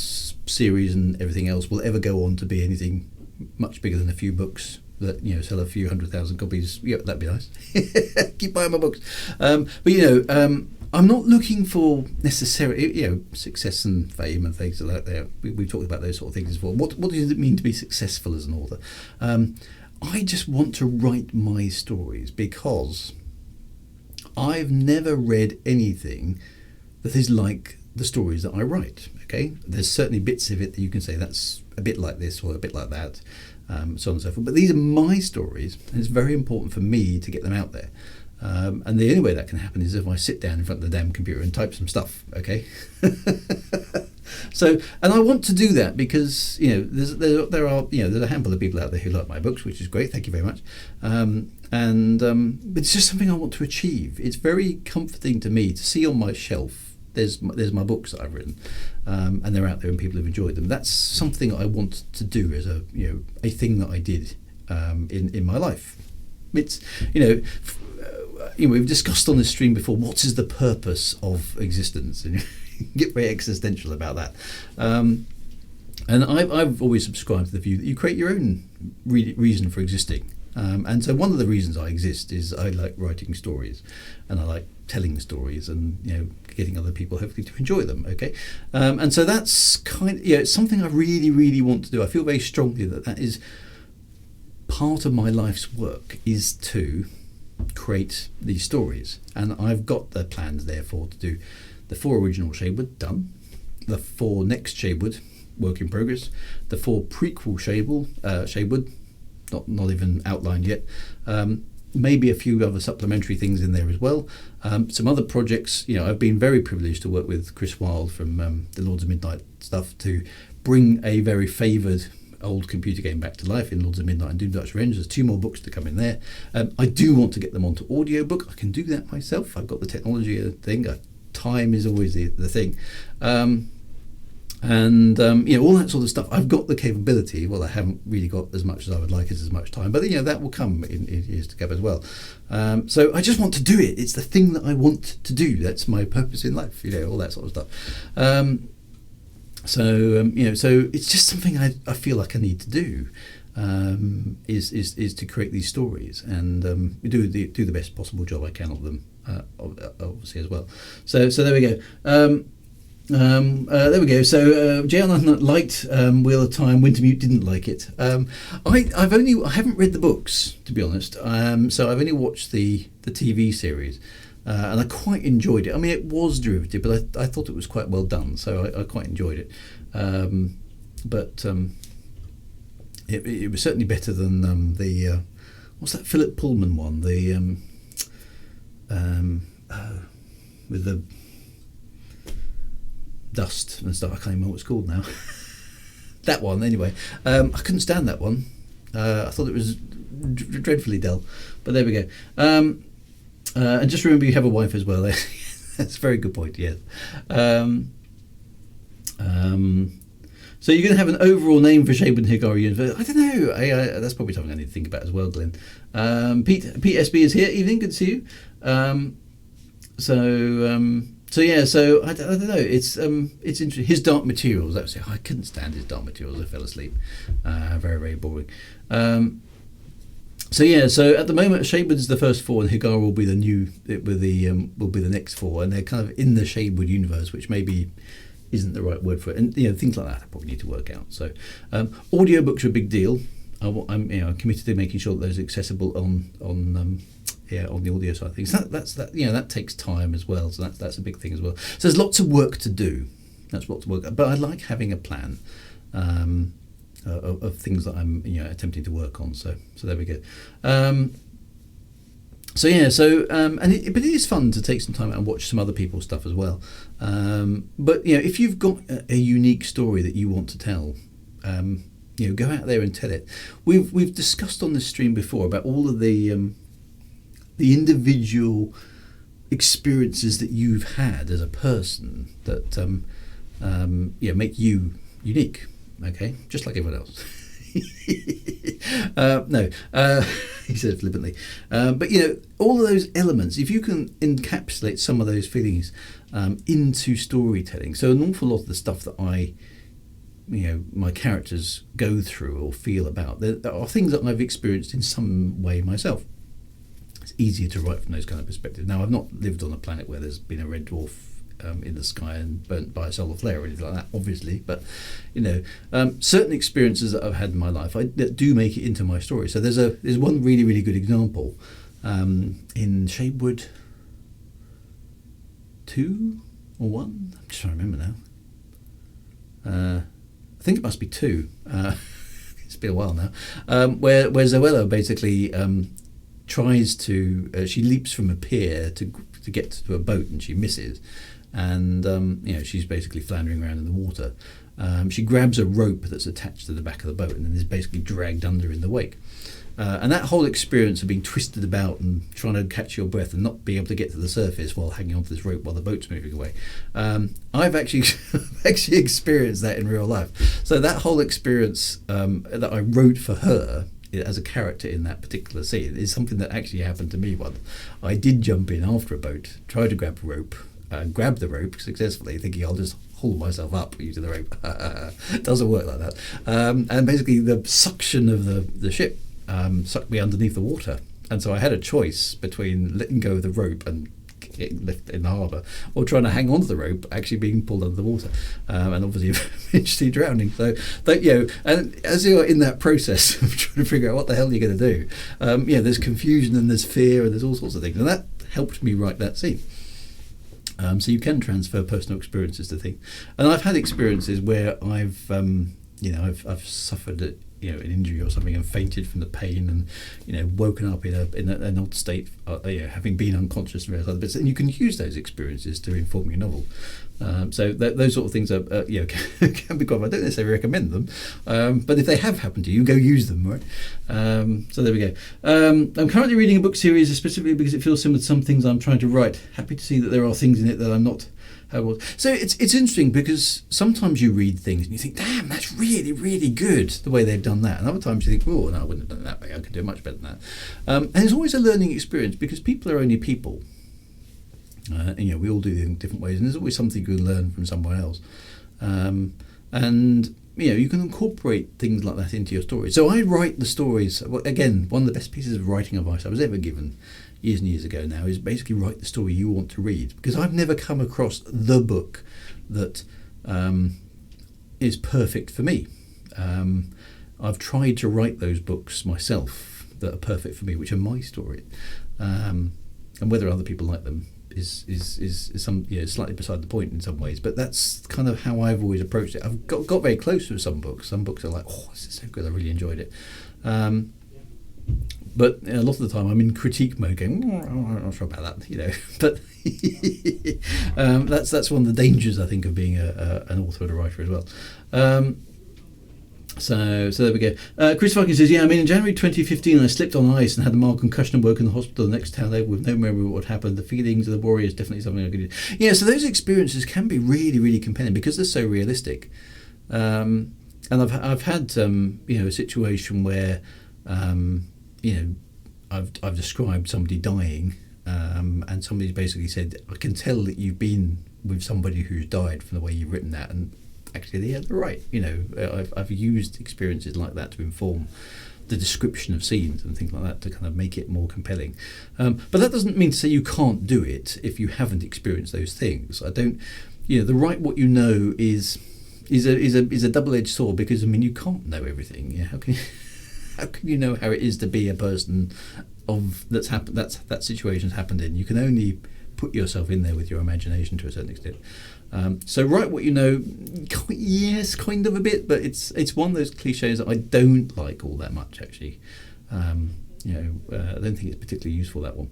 series and everything else will ever go on to be anything much bigger than a few books that sell a few 100,000 copies, that'd be nice. Keep buying my books. I'm not looking for necessarily success and fame and things like that. We've talked about those sort of things before. What does it mean to be successful as an author? I just want to write my stories, because I've never read anything that is like the stories that I write. Okay, there's certainly bits of it that you can say that's a bit like this or a bit like that, so on and so forth. But these are my stories, and it's very important for me to get them out there. And the only way that can happen is if I sit down in front of the damn computer and type some stuff. Okay. So, and I want to do that because there's a handful of people out there who like my books, which is great. Thank you very much. But it's just something I want to achieve. It's very comforting to me to see on my shelf. There's my books that I've written, and they're out there and people have enjoyed them. That's something I want to do as a thing that I did in my life. It's we've discussed on this stream before, what is the purpose of existence, and get very existential about that. And I've always subscribed to the view that you create your own reason for existing. And so one of the reasons I exist is I like writing stories, and I like telling stories, and getting other people hopefully to enjoy them. Okay, and so that's it's something I really, really want to do. I feel very strongly that is part of my life's work, is to create these stories, and I've got the plans therefore to do the 4 original Shadewood done, the 4 next Shadewood work in progress, the 4 prequel Shadewood not even outlined yet, maybe a few other supplementary things in there as well, some other projects. I've been very privileged to work with Chris Wilde from the Lords of Midnight stuff to bring a very favoured old computer game back to life in Lords of Midnight and Doom Dutch Revenge. There's 2 more books to come in there. I do want to get them onto audiobook. I can do that myself. I've got the technology thing. Time is always the thing. All that sort of stuff. I've got the capability. Well, I haven't really got as much as I would like as much time, but that will come in years to come as well. So I just want to do it. It's the thing that I want to do. That's my purpose in life. All that sort of stuff. So it's just something I feel like I need to do. Is to create these stories and do the best possible job I can of them, obviously as well. So there we go. There we go. So JL liked Wheel of Time. Wintermute didn't like it. I haven't read the books, to be honest. So I've only watched the TV series, and I quite enjoyed it. I mean, it was derivative, but I thought it was quite well done. So I quite enjoyed it. It was certainly better than the what's that Philip Pullman one? The with the dust and stuff. I can't even remember what it's called now. That one, anyway. I couldn't stand that one. I thought it was dreadfully dull. But there we go. And just remember, you have a wife as well. That's a very good point. Yeah. So you're going to have an overall name for Shaban Higaru Universe. I don't know. That's probably something I need to think about as well, Glenn. Pete SB is here. Evening, good to see you. So I don't know. It's interesting. His Dark Materials. I couldn't stand his Dark Materials. I fell asleep. Very, very boring. So at the moment, Shaban's the first 4, and Higaru will be will be the next 4, and they're kind of in the Shaban universe, which maybe isn't the right word for it, and things like that I probably need to work out. So audiobooks are a big deal. I'm committed to making sure that those are accessible on the audio side of things. That takes time as well, so that's a big thing as well. So there's lots of work to do. But I like having a plan of things that I'm attempting to work on. So there we go. But it is fun to take some time out and watch some other people's stuff as well. But if you've got a unique story that you want to tell, go out there and tell it. We've discussed on this stream before about all of the individual experiences that you've had as a person that make you unique. Okay, just like everyone else. He said flippantly. But all of those elements, if you can encapsulate some of those feelings into storytelling. So an awful lot of the stuff that my characters go through or feel about, there are things that I've experienced in some way myself. It's easier to write from those kind of perspectives. Now, I've not lived on a planet where there's been a red dwarf in the sky and burnt by a solar flare or anything like that, obviously, but certain experiences that I've had in my life that do make it into my story. So there's one really, really good example in Shadewood 2 or 1. I'm just trying to remember now. I think it must be 2. It's been a while now. Where Zoella basically tries to she leaps from a pier to get to a boat, and she misses, and she's basically floundering around in the water. She grabs a rope that's attached to the back of the boat and then is basically dragged under in the wake. And that whole experience of being twisted about and trying to catch your breath and not being able to get to the surface while hanging onto this rope while the boat's moving away, I've actually experienced that in real life. So that whole experience that I wrote for her as a character in that particular scene is something that actually happened to me once. I did jump in after a boat, try to grab a rope, grab the rope successfully, thinking I'll just haul myself up using the rope. It doesn't work like that. And basically the suction of the ship sucked me underneath the water. And so I had a choice between letting go of the rope and getting lifted in the harbour, or trying to hang on to the rope, actually being pulled under the water, and obviously eventually drowning. So, and as you're in that process of trying to figure out what the hell you're going to do, there's confusion and there's fear and there's all sorts of things, and that helped me write that scene. So you can transfer personal experiences to things, and I've had experiences where I've suffered an injury or something and fainted from the pain, and woken up in an odd state, having been unconscious and various other bits, and you can use those experiences to inform your novel. So those sort of things are can be quite. I don't necessarily recommend them, but if they have happened to you, go use them, right? So there we go. I'm currently reading a book series specifically because it feels similar to some things I'm trying to write. Happy to see that there are things in it that I'm not. So it's interesting because sometimes you read things and you think, damn, that's really, really good the way they've done that. And other times you think, oh, no, I wouldn't have done it that way. I could do it much better than that. And it's always a learning experience because people are only people. And, we all do things in different ways, and there's always something you can learn from someone else. And you can incorporate things like that into your stories. So I write the stories. Well, again, one of the best pieces of writing advice I was ever given years and years ago now is basically write the story you want to read, because I've never come across the book that is perfect for me. I've tried to write those books myself that are perfect for me, which are my story, and whether other people like them is some slightly beside the point in some ways, but that's kind of how I've always approached it. I've got very close with some books. Some books are like, oh, this is so good, I really enjoyed it. But a lot of the time I'm in critique mode going, I'm not sure about that, But that's one of the dangers, I think, of being an author and a writer as well. So there we go. Chris Viking says, in January 2015 I slipped on ice and had a mild concussion and woke in the hospital the next town over with no memory of what happened. The feelings of the warrior is definitely something I could do. Yeah, so those experiences can be really, really compelling because they're so realistic. And I've had a situation where I've described somebody dying, and somebody's basically said, I can tell that you've been with somebody who's died from the way you've written that, and actually they're right. I've used experiences like that to inform the description of scenes and things like that to kind of make it more compelling. But that doesn't mean to say you can't do it if you haven't experienced those things. I don't. The write what you know is a double-edged sword, because you can't know everything. How can you know how it is to be a person that situation's happened in? You can only put yourself in there with your imagination to a certain extent. So write what you know, yes, kind of a bit, but it's one of those cliches that I don't like all that much, actually. I don't think it's particularly useful, that one.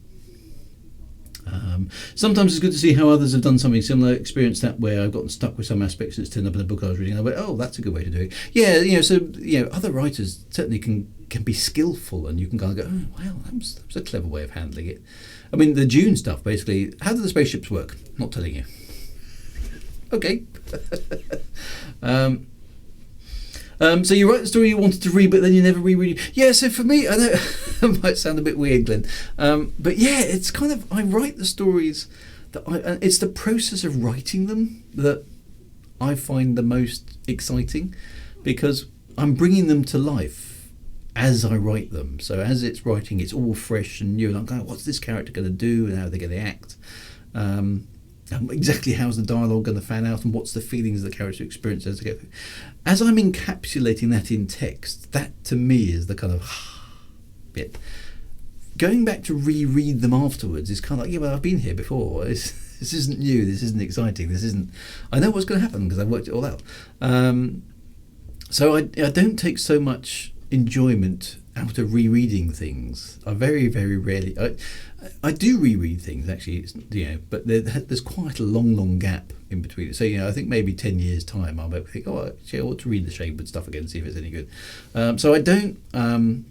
Sometimes it's good to see how others have done something similar. Experienced that where I've gotten stuck with some aspects that's turned up in a book I was reading. I went, oh, that's a good way to do it. Yeah, so other writers certainly can be skillful, and you can kind of go, oh, well, that was a clever way of handling it. The Dune stuff, basically, how do the spaceships work? Not telling you. Okay. So you write the story you wanted to read, but then you never reread it. Yeah, so for me, I know it might sound a bit weird, Glenn, but yeah, it's kind of, I write the stories that it's the process of writing them that I find the most exciting, because I'm bringing them to life as I write them. So as it's writing, it's all fresh and new, and I'm going, what's this character going to do, and how are they going to act? Exactly how's the dialogue going to fan out, and what's the feelings the character experiences as they go through. As I'm encapsulating that in text, that to me is the kind of bit. Going back to reread them afterwards is kind of like, yeah, well, I've been here before. This isn't new. This isn't exciting. This isn't. I know what's going to happen because I've worked it all out. So I don't take so much enjoyment out of rereading things. I very, very rarely. I do reread things, actually, but there's quite a long gap in between. So I think maybe 10 years time I might think, oh, actually, I ought to read the Shadewood stuff again, see if it's any good. So I don't. And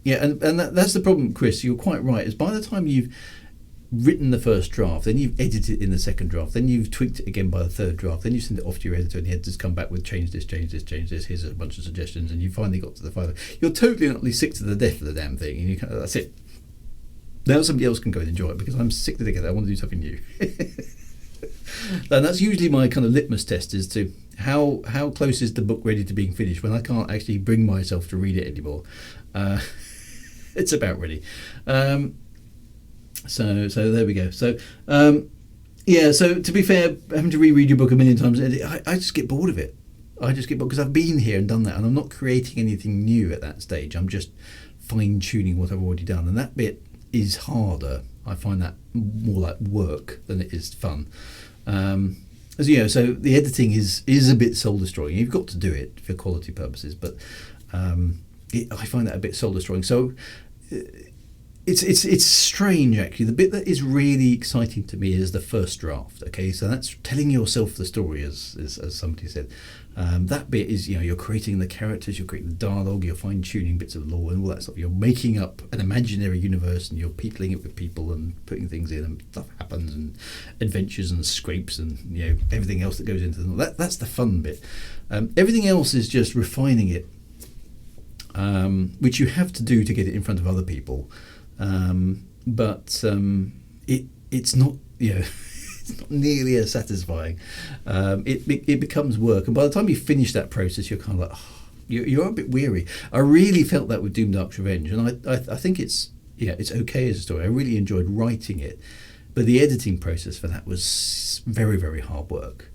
that's the problem, Chris. You're quite right. Is by the time you've written the first draft, then you've edited it in the second draft, then you've tweaked it again by the third draft, then you send it off to your editor, and the editor's come back with change this, here's a bunch of suggestions, and you finally got to the final. You're totally and utterly sick to the death of the damn thing, and that's it. Now somebody else can go and enjoy it, because I'm sick to the death. I want to do something new. And that's usually my kind of litmus test, as to how close is the book ready to being finished when I can't actually bring myself to read it anymore. It's about ready. So there we go. So so to be fair, having to reread your book a million times, I just get bored of it. I just get bored because I've been here and done that, and I'm not creating anything new at that stage. I'm just fine-tuning what I've already done, and that bit is harder. I find that more like work than it is fun. as you know, so the editing is a bit soul destroying. You've got to do it for quality purposes, but I find that a bit soul destroying. So it's strange actually. The bit that is really exciting to me is the first draft. Okay, so that's telling yourself the story, as somebody said. That bit is, you're creating the characters, you're creating the dialogue, you're fine tuning bits of lore and all that stuff. You're making up an imaginary universe and you're peopling it with people and putting things in, and stuff happens and adventures and scrapes and everything else that goes into them. That's the fun bit. Everything else is just refining it, which you have to do to get it in front of other people. But it's not it's not nearly as satisfying. It becomes work, and by the time you finish that process, you're kind of like, you're a bit weary. I really felt that with Doom Dark's Revenge, and I think it's okay as a story. I really enjoyed writing it, but the editing process for that was very, very hard work,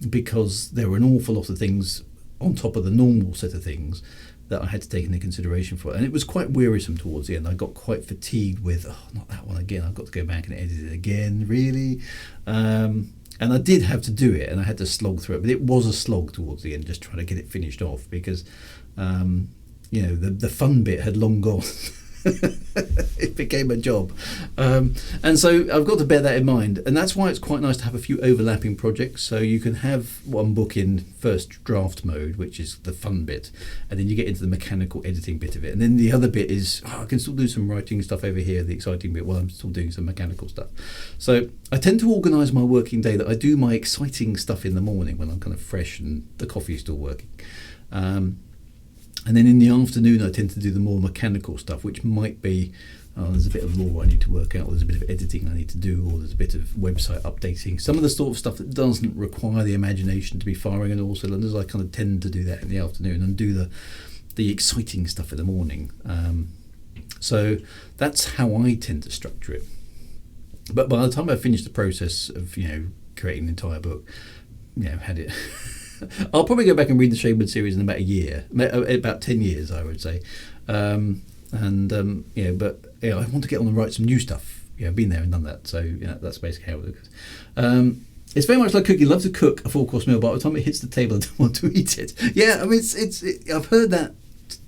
because there were an awful lot of things on top of the normal set of things that I had to take into consideration for it. And it was quite wearisome towards the end. I got quite fatigued with, not that one again, I've got to go back and edit it again, really. And I did have to do it, and I had to slog through it, but it was a slog towards the end, just trying to get it finished off, because the fun bit had long gone. It became a job, and so I've got to bear that in mind, and that's why it's quite nice to have a few overlapping projects, so you can have one book in first draft mode, which is the fun bit, and then you get into the mechanical editing bit of it, and then the other bit is I can still do some writing stuff over here, the exciting bit, while I'm still doing some mechanical stuff. So I tend to organise my working day that I do my exciting stuff in the morning when I'm kind of fresh and the coffee is still working. And then in the afternoon, I tend to do the more mechanical stuff, which might be, there's a bit of lore I need to work out, or there's a bit of editing I need to do, or there's a bit of website updating. Some of the sort of stuff that doesn't require the imagination to be firing on all cylinders, I kind of tend to do that in the afternoon and do the exciting stuff in the morning. So that's how I tend to structure it. But by the time I finish the process of, creating an entire book, had it... I'll probably go back and read the Shadewood series in about a year, about 10 years, I would say. But I want to get on and write some new stuff. I've been there and done that, so that's basically how it goes. It's very much like cooking. Love to cook a 4-course meal, but by the time it hits the table, I don't want to eat it. Yeah, I mean, I've heard that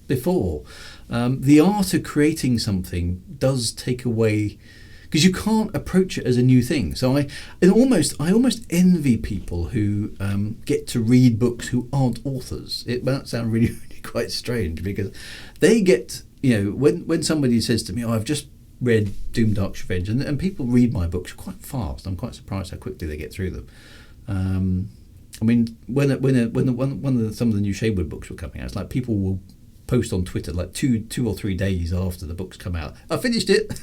before. The art of creating something does take away, because you can't approach it as a new thing. So I almost envy people who get to read books who aren't authors. It might sound really, really quite strange, because they get, when somebody says to me, I've just read Doom Dark's Revenge, and people read my books quite fast. I'm quite surprised how quickly they get through them. I mean, when some of the new Shadewood books were coming out, it's like people will post on Twitter like two or 3 days after the books come out, I finished it.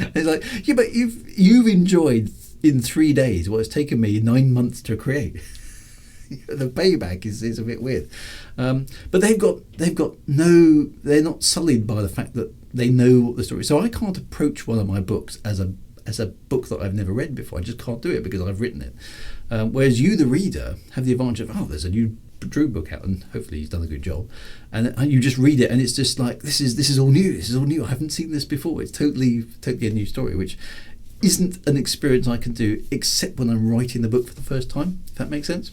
It's like, yeah, but you've enjoyed in 3 days what it's taken me 9 months to create. The payback is a bit weird, but they're not sullied by the fact that they know what the story is. So I can't approach one of my books as a book that I've never read before. I just can't do it because I've written it. Whereas you, the reader, have the advantage of, there's a new Drew book out, and hopefully he's done a good job, and you just read it and it's just like, this is all new, I haven't seen this before. It's totally a new story, which isn't an experience I can do except when I'm writing the book for the first time, if that makes sense.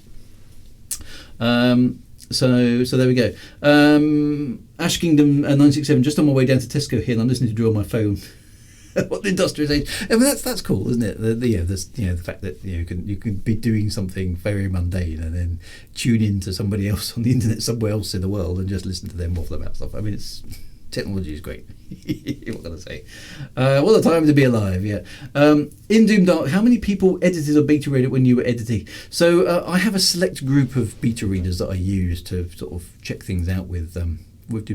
So there we go. Ash Kingdom 967, just on my way down to Tesco here, and I'm listening to Drew on my phone. What the industrious age! I mean, that's cool, isn't it? The fact that you can be doing something very mundane and then tune in to somebody else on the internet somewhere else in the world and just listen to them waffle about stuff. I mean, technology is great. What can I say? What a time to be alive! Yeah. In Doom Dark, how many people edited or beta read it when you were editing? So I have a select group of beta readers that I use to sort of check things out with Doom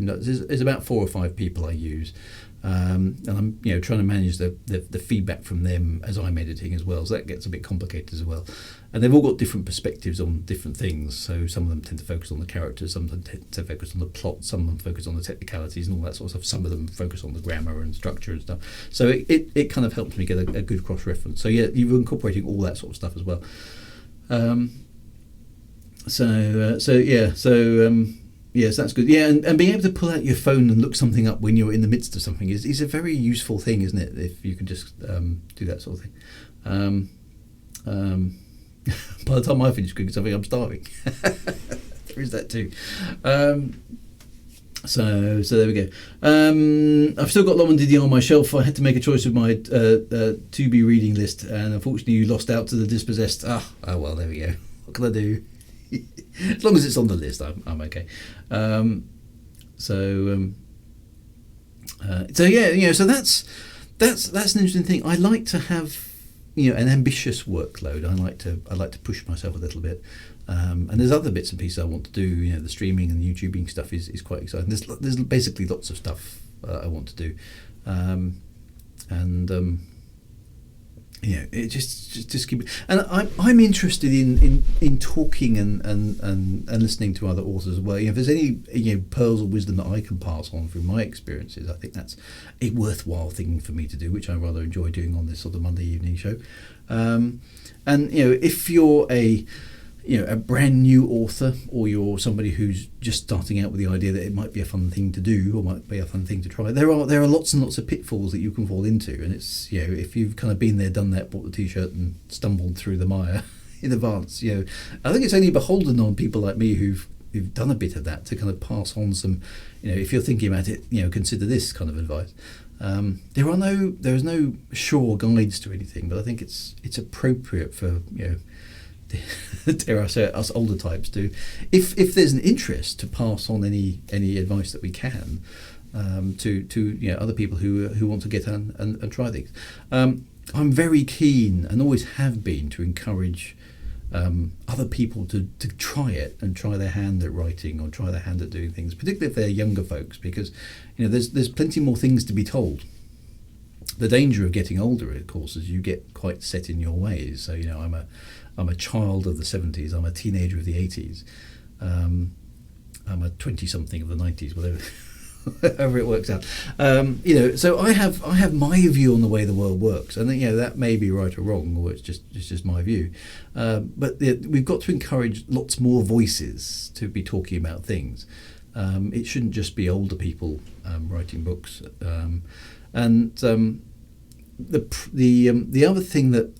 Dark. There's about 4 or 5 people I use. And I'm trying to manage the feedback from them as I'm editing as well, so that gets a bit complicated as well. And they've all got different perspectives on different things, so some of them tend to focus on the characters, some of them tend to focus on the plot, some of them focus on the technicalities and all that sort of stuff, some of them focus on the grammar and structure and stuff. So it kind of helps me get a good cross-reference. So yeah, you're incorporating all that sort of stuff as well. Yes, that's good. Yeah, and being able to pull out your phone and look something up when you're in the midst of something is a very useful thing, isn't it? If you can just do that sort of thing. Um, by the time I finish cooking something, I'm starving. There is that too. So there we go. I've still got Long and Diddy on my shelf. I had to make a choice of my to-be reading list, and unfortunately you lost out to The Dispossessed. Oh well, there we go. What can I do? As long as it's on the list, I'm okay. So yeah, so that's an interesting thing. I like to have an ambitious workload. I like to push myself a little bit. And there's other bits and pieces I want to do. The streaming and YouTubing stuff is quite exciting. There's basically lots of stuff I want to do, it just keep. And I'm interested in talking and listening to other authors as well. If there's any pearls of wisdom that I can pass on through my experiences, I think that's a worthwhile thing for me to do, which I rather enjoy doing on this sort of Monday evening show. And if you're a brand new author, or you're somebody who's just starting out with the idea that it might be a fun thing to do or might be a fun thing to try, there are lots and lots of pitfalls that you can fall into, and it's if you've kind of been there, done that, bought the t-shirt and stumbled through the mire in advance, I think it's only beholden on people like me who've done a bit of that to kind of pass on some, if you're thinking about it, consider this kind of advice. There is no sure guides to anything, but I think it's appropriate for dare I say it, us older types to, if there's an interest, to pass on any advice that we can to other people who want to get on and try things. I'm very keen, and always have been, to encourage other people to try it and try their hand at writing or try their hand at doing things, particularly if they're younger folks, because there's plenty more things to be told. The danger of getting older, of course, is you get quite set in your ways. So I'm a child of the 70s. I'm a teenager of the 80s. I'm a 20-something of the 90s, however it works out. So I have my view on the way the world works, and that may be right or wrong, or it's just my view. But we've got to encourage lots more voices to be talking about things. It shouldn't just be older people writing books. The other thing that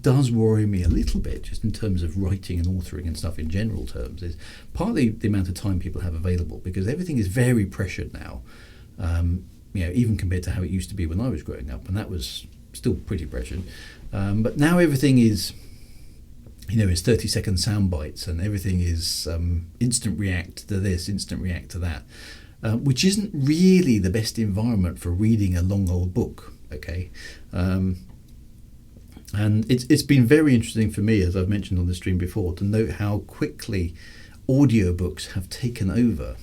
does worry me a little bit, just in terms of writing and authoring and stuff in general terms, is partly the amount of time people have available, because everything is very pressured now, even compared to how it used to be when I was growing up, and that was still pretty pressured. But now everything is 30-second sound bites, and everything is instant react to this, instant react to that, which isn't really the best environment for reading a long old book. Okay. And it's been very interesting for me, as I've mentioned on the stream before, to note how quickly audiobooks have taken over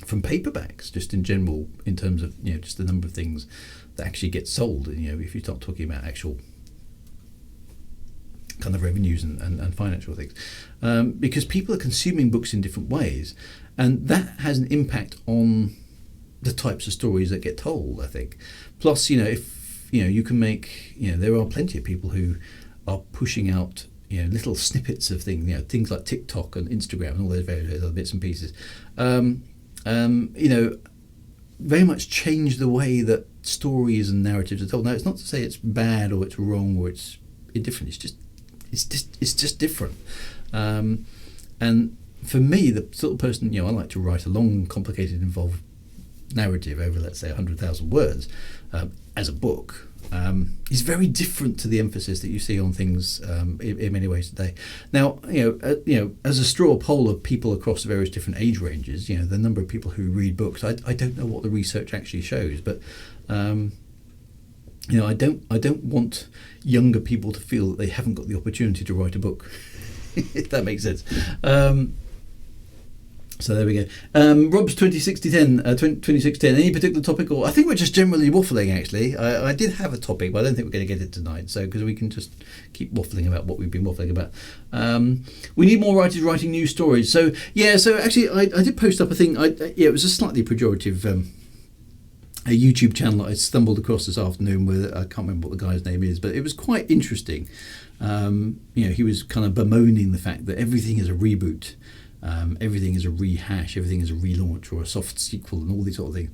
from paperbacks, just in general, in terms of just the number of things that actually get sold. If you start talking about actual kind of revenues and financial things, because people are consuming books in different ways, and that has an impact on the types of stories that get told, I think. Plus, if you can make, there are plenty of people who are pushing out, little snippets of things, things like TikTok and Instagram and all those various other bits and pieces, very much change the way that stories and narratives are told. Now, it's not to say it's bad or it's wrong or it's indifferent. It's just different. And for me, the sort of person, I like to write a long, complicated, involved narrative over, let's say, 100,000 words as a book, is very different to the emphasis that you see on things in many ways today. Now, as a straw poll of people across various different age ranges, the number of people who read books, I don't know what the research actually shows, but I don't want younger people to feel that they haven't got the opportunity to write a book, if that makes sense. So there we go. Rob's 2610. Any particular topic, or I think we're just generally waffling. Actually, I did have a topic, but I don't think we're going to get it tonight. So because we can just keep waffling about what we've been waffling about. We need more writers writing new stories. So yeah. So actually, I did post up a thing. It was a slightly pejorative a YouTube channel that I stumbled across this afternoon with. I can't remember what the guy's name is, but it was quite interesting. He was kind of bemoaning the fact that everything is a reboot. Everything is a rehash, everything is a relaunch or a soft sequel and all these sort of things.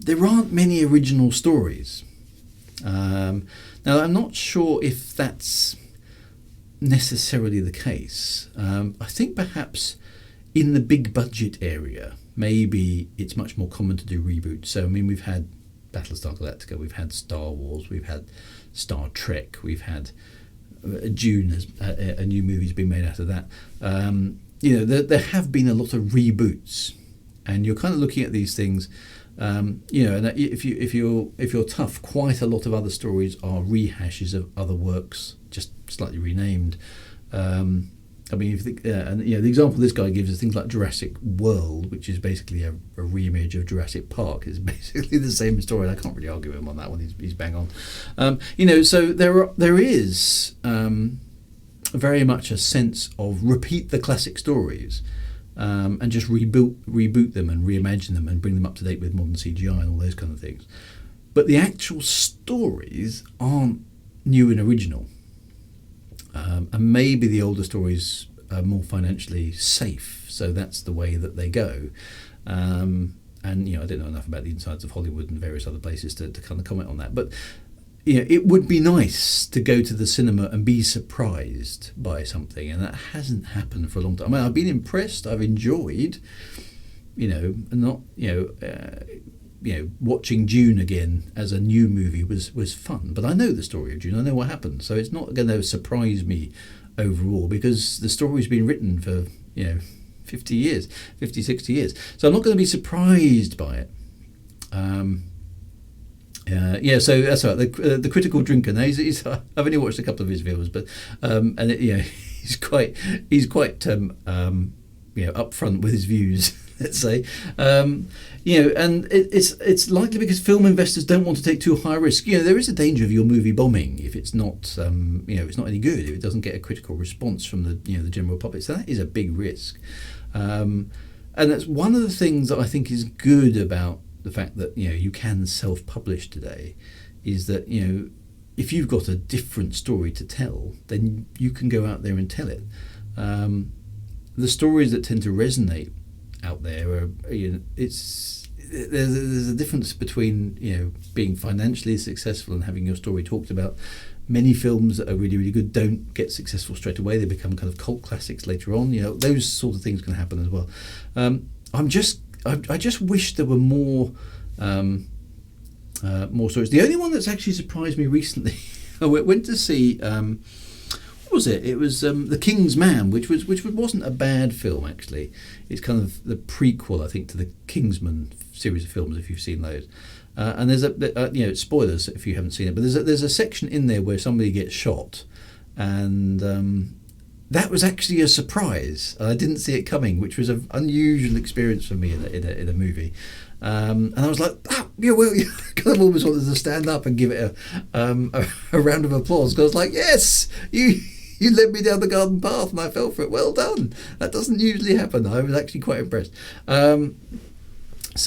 There aren't many original stories. Now, I'm not sure if that's necessarily the case. I think perhaps in the big budget area, maybe it's much more common to do reboots. So, I mean, we've had Battlestar Galactica, we've had Star Wars, we've had Star Trek, we've had Dune, as a new movie's been made out of that. There have been a lot of reboots, and you're kind of looking at these things. And if you're tough, quite a lot of other stories are rehashes of other works, just slightly renamed. I mean, if you think, the example this guy gives is things like Jurassic World, which is basically a reimage of Jurassic Park. It's basically the same story. I can't really argue with him on that one. He's bang on. So there is very much a sense of repeat the classic stories. And just reboot them and reimagine them and bring them up to date with modern CGI and all those kind of things. But the actual stories aren't new and original. And maybe the older stories are more financially safe, so that's the way that they go. And I don't know enough about the insides of Hollywood and various other places to kind of comment on that. But it would be nice to go to the cinema and be surprised by something, and that hasn't happened for a long time. I mean, I've been impressed, I've enjoyed, watching Dune again as a new movie was fun. But I know the story of Dune, I know what happened, so it's not going to surprise me overall, because the story's been written for 50 years, 50, 60 years. So I'm not going to be surprised by it. So that's right. The critical drinker. Now I've only watched a couple of his films, but he's quite upfront with his views. Let's say, and it's likely because film investors don't want to take too high a risk. There is a danger of your movie bombing if it's not, it's not any good, if it doesn't get a critical response from the general public. So that is a big risk, and that's one of the things that I think is good about the fact that you can self-publish today, is that if you've got a different story to tell, then you can go out there and tell it. The stories that tend to resonate out there are there's a difference between being financially successful and having your story talked about. Many films that are really, really good don't get successful straight away. They become kind of cult classics later on. Those sort of things can happen as well. I just wish there were more stories. The only one that's actually surprised me recently, I went to see, what was it? It was The King's Man, which wasn't a bad film actually. It's kind of the prequel, I think, to the Kingsman series of films, if you've seen those. And there's spoilers if you haven't seen it, but there's a section in there where somebody gets shot, and that was actually a surprise. I didn't see it coming, which was an unusual experience for me in a movie. And I was like, you kind of almost wanted to stand up and give it a round of applause, because I was like, yes, you led me down the garden path and I fell for it. Well done. That doesn't usually happen. I was actually quite impressed. That's as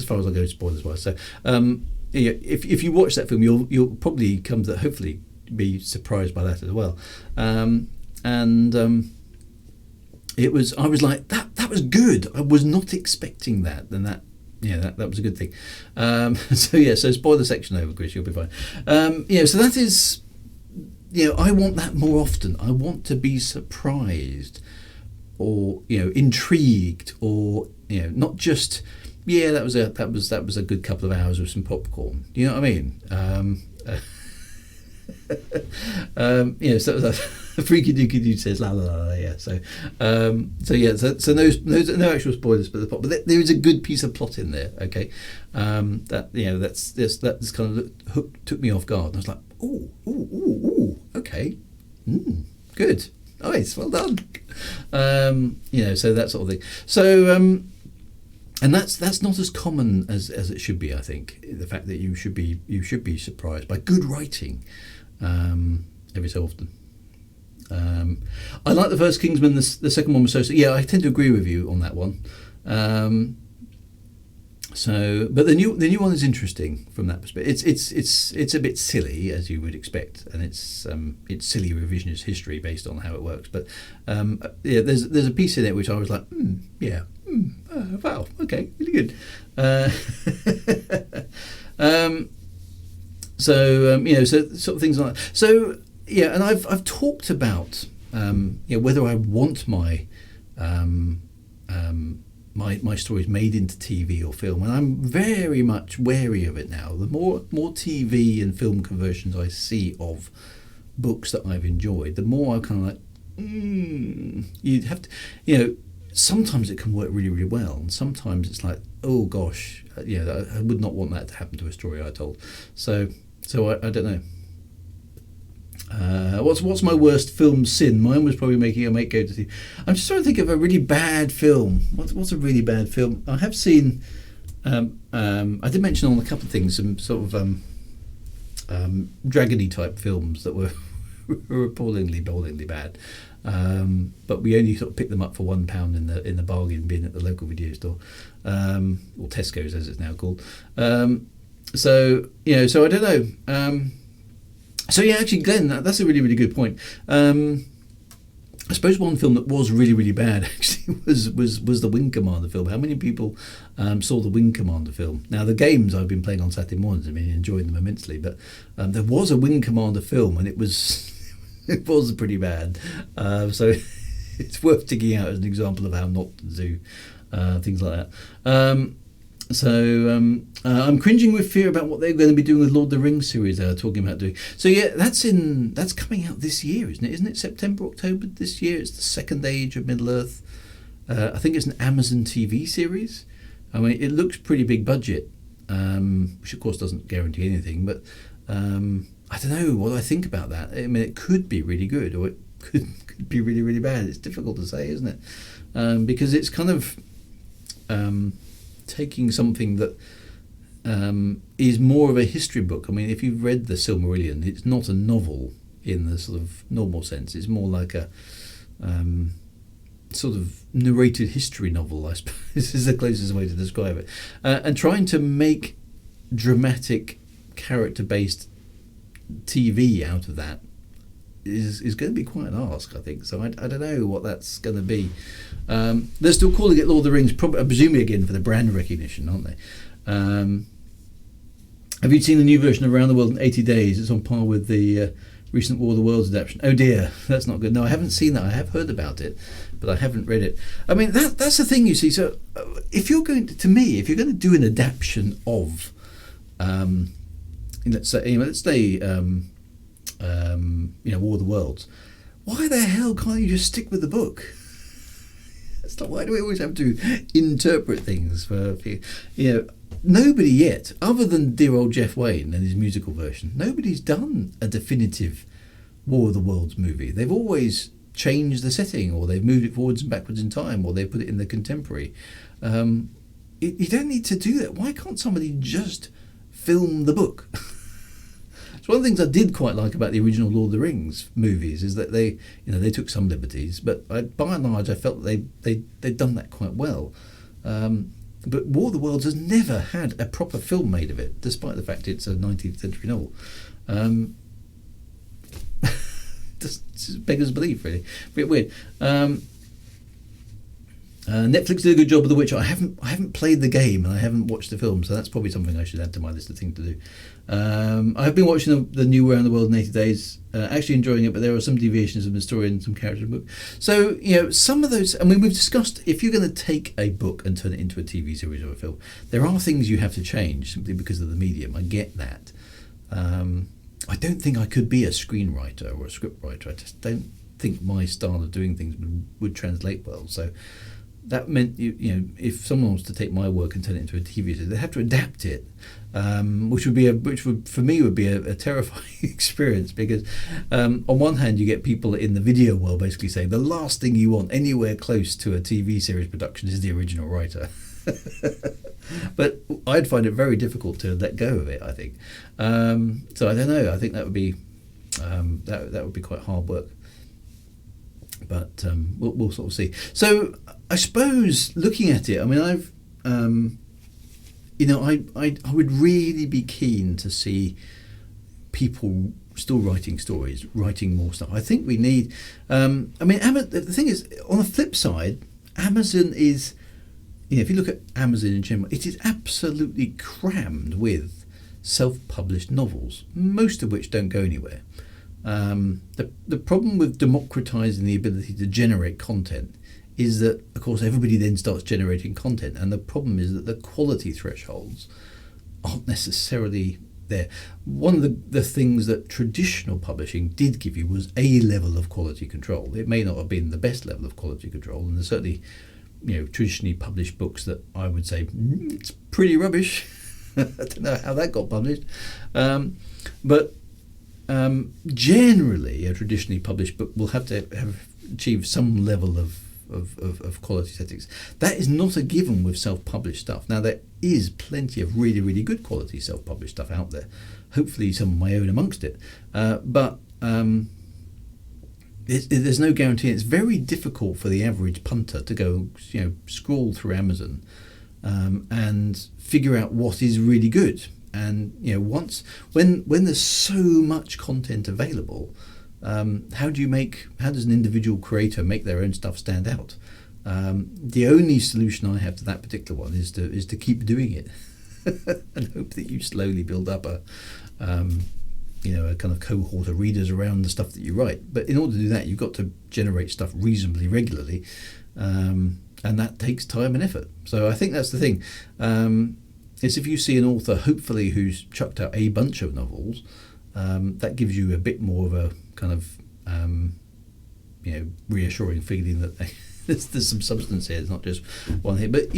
far as I'll go spoilers wise. So if you watch that film, you'll probably come to hopefully be surprised by that as well. It was, I was like, that was good. I was not expecting that. And that was a good thing. So spoiler section over, Chris, you'll be fine. So that is, I want that more often. I want to be surprised or intrigued, or not just that was a good couple of hours with some popcorn. You know what I mean? So that freaky dooky dude says la la la la, yeah. So no actual spoilers, but there is a good piece of plot in there. Okay, that's kind of took me off guard. And I was like, ooh, okay, good, nice, well done. So that sort of thing. So and that's not as common as it should be. I think the fact that you should be surprised by good writing every so often. I like the first Kingsman. The second one was so. Yeah, I tend to agree with you on that one. But the new one is interesting from that perspective. It's a bit silly, as you would expect, and it's silly revisionist history based on how it works. But there's a piece in it which I was like, wow, okay, really good. So sort of things like that. So yeah, and I've talked about whether I want my my stories made into TV or film, and I'm very much wary of it now. The more TV and film conversions I see of books that I've enjoyed, the more I'm kind of like, you'd have to, sometimes it can work really, really well, and sometimes it's like, oh gosh, I would not want that to happen to a story I told. So I don't know. What's my worst film sin? Mine was probably making a mate go to see. I'm just trying to think of a really bad film. What's a really bad film? I have seen. I did mention on a couple of things some sort of dragony type films that were appallingly bad. But we only sort of picked them up for £1 in the bargain bin at the local video store, or Tesco's as it's now called. So I don't know. So yeah, actually, Glenn, that's a really, really good point. I suppose one film that was really, really bad actually was the Wing Commander film. How many people saw the Wing Commander film? Now, the games I've been playing on Saturday mornings, enjoying them immensely. But there was a Wing Commander film, and it was pretty bad. So it's worth digging out as an example of how not to do things like that. I'm cringing with fear about what they're going to be doing with Lord of the Rings series they are talking about doing. So yeah, that's coming out this year, isn't it? Isn't it September, October this year? It's the Second Age of Middle Earth. I think it's an Amazon TV series. It looks pretty big budget, which of course doesn't guarantee anything. But I don't know what I think about that. It could be really good, or it could be really, really bad. It's difficult to say, isn't it? Because it's kind of taking something that is more of a history book. If you've read the Silmarillion, it's not a novel in the sort of normal sense. It's more like a sort of narrated history novel, I suppose. This is the closest way to describe it. And trying to make dramatic, character-based TV out of that is going to be quite an ask, I think. So I don't know what that's going to be. They're still calling it Lord of the Rings, presumably again for the brand recognition, aren't they? Have you seen the new version of Around the World in 80 Days? It's on par with the recent War of the Worlds adaptation. Oh dear, that's not good. No, I haven't seen that. I have heard about it, but I haven't read it. That's the thing, you see. So if you're going to do an adaptation of, let's say War of the Worlds, why the hell can't you just stick with the book? It's like, why do we always have to interpret things for nobody yet, other than dear old Jeff Wayne and his musical version, nobody's done a definitive War of the Worlds movie. They've always changed the setting, or they've moved it forwards and backwards in time, or they put it in the contemporary. You don't need to do that. Why can't somebody just film the book? It's one of the things I did quite like about the original Lord of the Rings movies is that they took some liberties, but by and large I felt that they'd done that quite well. But War of the Worlds has never had a proper film made of it, despite the fact it's a 19th century novel. Just beggars belief, really. A bit weird. Netflix did a good job of The Witcher. I haven't played the game and I haven't watched the film, so that's probably something I should add to my list of things to do. I have been watching the new Around the World in 80 Days, actually enjoying it, but there are some deviations in the story and some characters in the book. So, some of those, we've discussed, if you're going to take a book and turn it into a TV series or a film, there are things you have to change simply because of the medium. I get that. I don't think I could be a screenwriter or a scriptwriter. I just don't think my style of doing things would translate well. So that meant if someone was to take my work and turn it into a TV series, they have to adapt it, which would for me be a terrifying experience, because on one hand you get people in the video world basically saying the last thing you want anywhere close to a TV series production is the original writer. But I'd find it very difficult to let go of it, I think. So I don't know. I think that would be that would be quite hard work. But we'll sort of see. So I suppose looking at it, I've I would really be keen to see people still writing stories, writing more stuff. I think we need. The thing is, on the flip side, Amazon is. If you look at Amazon in general, it is absolutely crammed with self-published novels, most of which don't go anywhere. The problem with democratizing the ability to generate content is that, of course, everybody then starts generating content, and the problem is that the quality thresholds aren't necessarily there. One of the things that traditional publishing did give you was a level of quality control. It may not have been the best level of quality control, and there's certainly, traditionally published books that I would say it's pretty rubbish. I don't know how that got published, but generally a traditionally published book will have to have achieved some level of quality settings. That is not a given with self-published stuff. Now, there is plenty of really, really good quality self-published stuff out there, hopefully some of my own amongst it, but there's no guarantee. It's very difficult for the average punter to go scroll through Amazon and figure out what is really good. And when there's so much content available, how does an individual creator make their own stuff stand out? The only solution I have to that particular one is to keep doing it and hope that you slowly build up a kind of cohort of readers around the stuff that you write. But in order to do that, you've got to generate stuff reasonably regularly, and that takes time and effort. So I think that's the thing. Is if you see an author, hopefully, who's chucked out a bunch of novels, that gives you a bit more of a kind of reassuring feeling that there's some substance here. It's not just one hit. But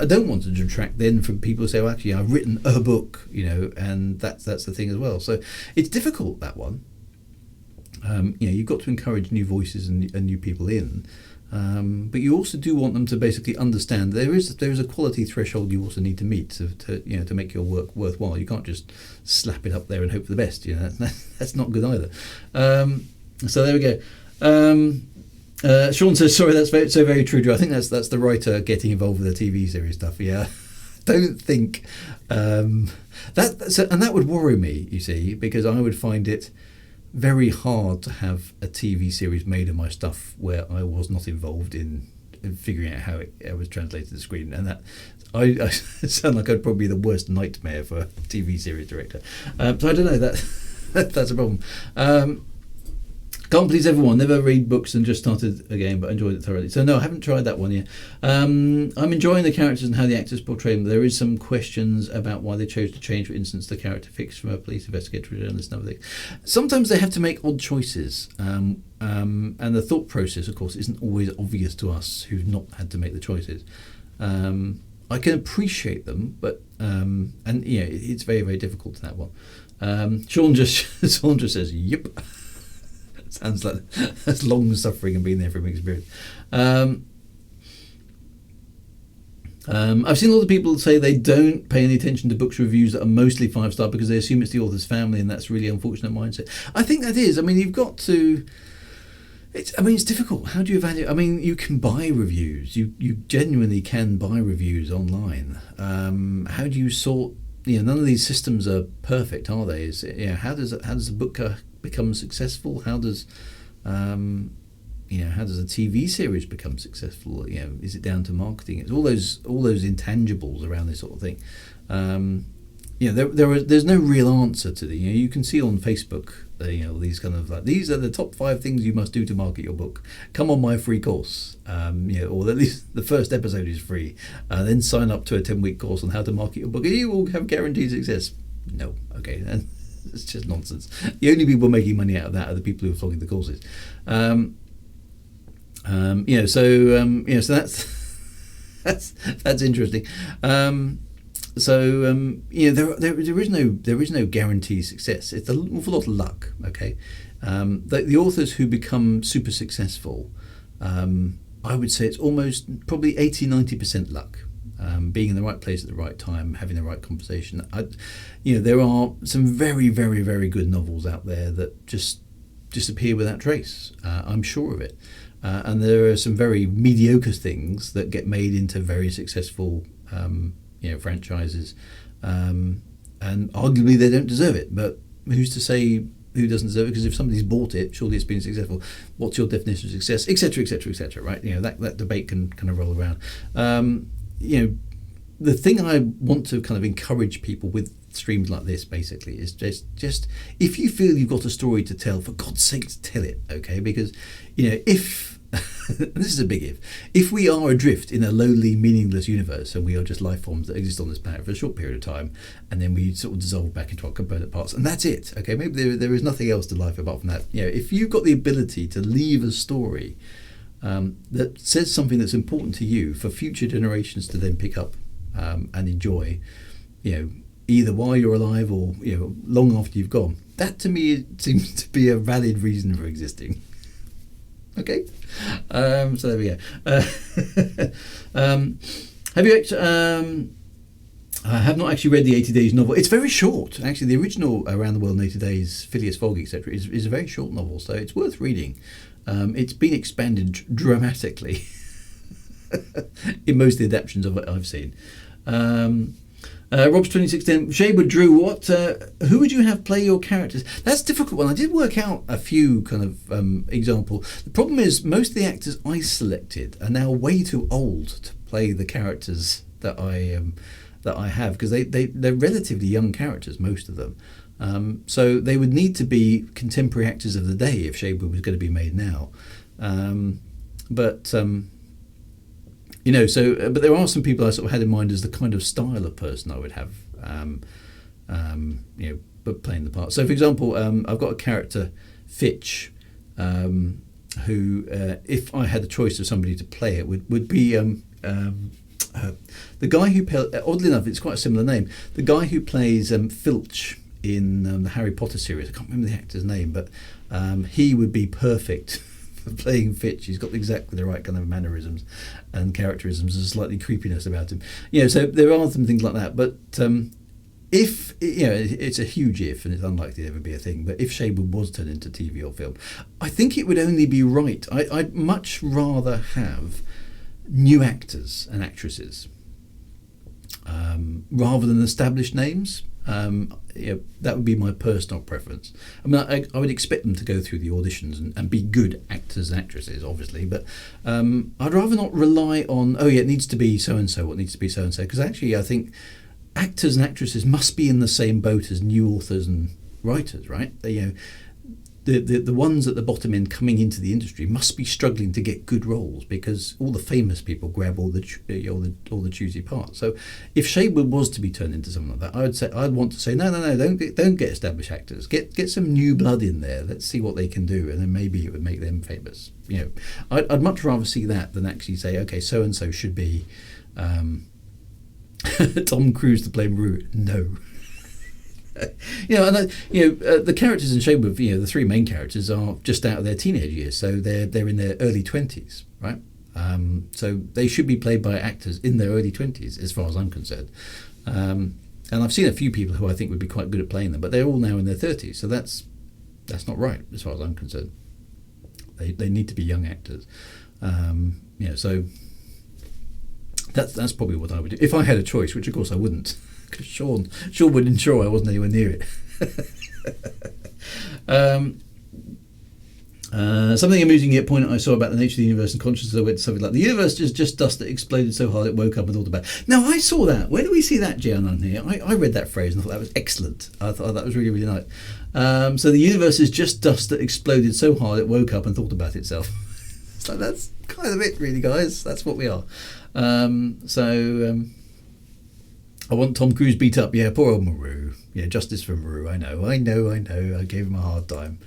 I don't want to detract then from people who say, well, actually, I've written a book, and that's the thing as well. So it's difficult, that one. You've got to encourage new voices and new people in. But you also do want them to basically understand there is a quality threshold you also need to meet to make your work worthwhile. You can't just slap it up there and hope for the best. That's not good either. So there we go. Sean says, sorry, that's so very true, Drew. I think that's the writer getting involved with the TV series stuff. Yeah, don't think and that would worry me. You see, because I would find it very hard to have a TV series made of my stuff where I was not involved in figuring out how it was translated to the screen, and that I sound like I'd probably be the worst nightmare for a TV series director. So I don't know, that's a problem. Can't please everyone. Never read books and just started again, but enjoyed it thoroughly. So no, I haven't tried that one yet. I'm enjoying the characters and how the actors portray them. There is some questions about why they chose to change, for instance, the character fixed from a police investigator to a journalist and other things. Sometimes they have to make odd choices, and the thought process, of course, isn't always obvious to us who've not had to make the choices. I can appreciate them, but it's very, very difficult in that one. Sean just says, "Yep." Sounds like that's long suffering and being there from experience. I've seen a lot of people say they don't pay any attention to books reviews that are mostly 5-star because they assume it's the author's family, and that's a really unfortunate mindset. I think that is. I mean, you've got to. It's difficult. How do you evaluate? I mean, you can buy reviews. You genuinely can buy reviews online. How do you sort? None of these systems are perfect, are they? How does a book become successful? How does how does a TV series become successful? Is it down to marketing? It's all those intangibles around this sort of thing. There's no real answer to the. You can see on Facebook, these kind of like, these are the top 5 things you must do to market your book. Come on my free course, or at least the first episode is free. Then sign up to a 10-week course on how to market your book, and you will have guaranteed success. No, okay, and it's just nonsense. The only people making money out of that are the people who are flogging the courses. So that's interesting. There is no guarantee success. It's an awful lot of luck. Okay, the authors who become super successful, I would say it's almost probably 80-90% luck. Being in the right place at the right time, having the right conversation. There are some very, very, very good novels out there that just disappear without trace. I'm sure of it. And there are some very mediocre things that get made into very successful franchises, and arguably they don't deserve it, but who's to say who doesn't deserve it? Because if somebody's bought it, surely it's been successful. What's your definition of success, etc., etc., etc., right? That debate can kind of roll around. The thing I want to kind of encourage people with streams like this basically is just if you feel you've got a story to tell, for God's sake, tell it, okay? Because if this is a big if we are adrift in a lowly, meaningless universe, and we are just life forms that exist on this planet for a short period of time, and then we sort of dissolve back into our component parts, and that's it, okay? Maybe there is nothing else to life apart from that. If you've got the ability to leave a story that says something that's important to you for future generations to then pick up and enjoy, either while you're alive or long after you've gone, that to me it seems to be a valid reason for existing. Okay, so there we go. Have you? I have not actually read the 80 Days novel. It's very short, actually. The original Around the World in 80 Days, Phileas Fogg, etc., is a very short novel, so it's worth reading. It's been expanded dramatically in most of the adaptations of it I've seen. Rob's 2016, Shaber Drew, who would you have play your characters? That's a difficult one. I did work out a few kind of example. The problem is most of the actors I selected are now way too old to play the characters that I have, because they're relatively young characters, most of them. So they would need to be contemporary actors of the day if Shaber was going to be made now. But there are some people I sort of had in mind as the kind of style of person I would have, but playing the part. So, for example, I've got a character, Fitch, who, if I had the choice of somebody to play it, would be the guy who, oddly enough, it's quite a similar name. The guy who plays Filch in the Harry Potter series. I can't remember the actor's name, but he would be perfect for playing Fitch. He's got exactly the right kind of mannerisms and characterisms and slightly creepiness about him. So there are some things like that. But if it's a huge if, and it's unlikely to ever be a thing. But if Shaber was turned into TV or film, I think it would only be right. I'd much rather have new actors and actresses rather than established names. That would be my personal preference. I mean, I would expect them to go through the auditions and be good actors and actresses, obviously, but I'd rather not rely on, it needs to be so-and-so, it needs to be so-and-so, because actually I think actors and actresses must be in the same boat as new authors and writers, right? The ones at the bottom end coming into the industry must be struggling to get good roles, because all the famous people grab all the juicy parts. So if Shaber was to be turned into something like that, I'd want to say no, don't get established actors, get some new blood in there. Let's see what they can do, and then maybe it would make them famous. I'd much rather see that than actually say, okay, so and so should be Tom Cruise to play Rue. No. The characters in Shaber, the three main characters are just out of their teenage years, so they're in their early 20s, right? So they should be played by actors in their early 20s, as far as I'm concerned. And I've seen a few people who I think would be quite good at playing them, but they're all now in their 30s, so that's not right, as far as I'm concerned. They need to be young actors. So that's probably what I would do if I had a choice, which of course I wouldn't. Because Sean would ensure I wasn't anywhere near it. Something amusing yet poignant I saw about the nature of the universe and consciousness of it, something like the universe is just dust that exploded so hard it woke up and thought about it. Now I saw that. Where do we see that, Jan, on here? I read that phrase and I thought that was excellent. I thought that was really, really nice. So the universe is just dust that exploded so hard it woke up and thought about itself. So that's kind of it, really, guys. That's what we are. I want Tom Cruise beat up. Yeah, poor old Maru. Yeah, justice for Maru. I know. I gave him a hard time.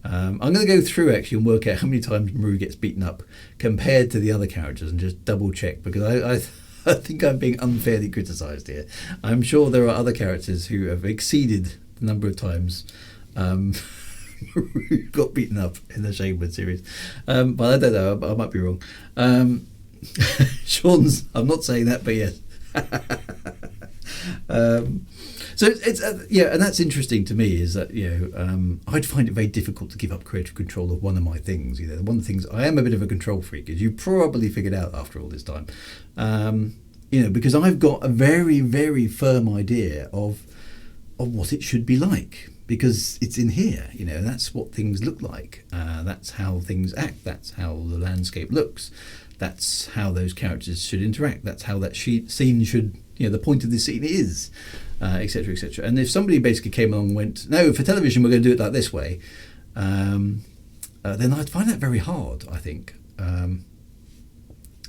I'm going to go through actually and work out how many times Maru gets beaten up compared to the other characters and just double check, because I think I'm being unfairly criticised here. I'm sure there are other characters who have exceeded the number of times Maru got beaten up in the Shaber series. But I don't know. I might be wrong. Sean's. I'm not saying that, but yes. So it's and that's interesting to me, is that I'd find it very difficult to give up creative control of one of my things. One of the things, I am a bit of a control freak, as you probably figured out after all this time. Because I've got a very, very firm idea of what it should be like, because it's in here. That's what things look like. That's how things act. That's how the landscape looks. That's how those characters should interact. That's how that scene should the point of this scene is, etc., etc. And if somebody basically came along and went, no, for television we're going to do it like this way, then I'd find that very hard, I think.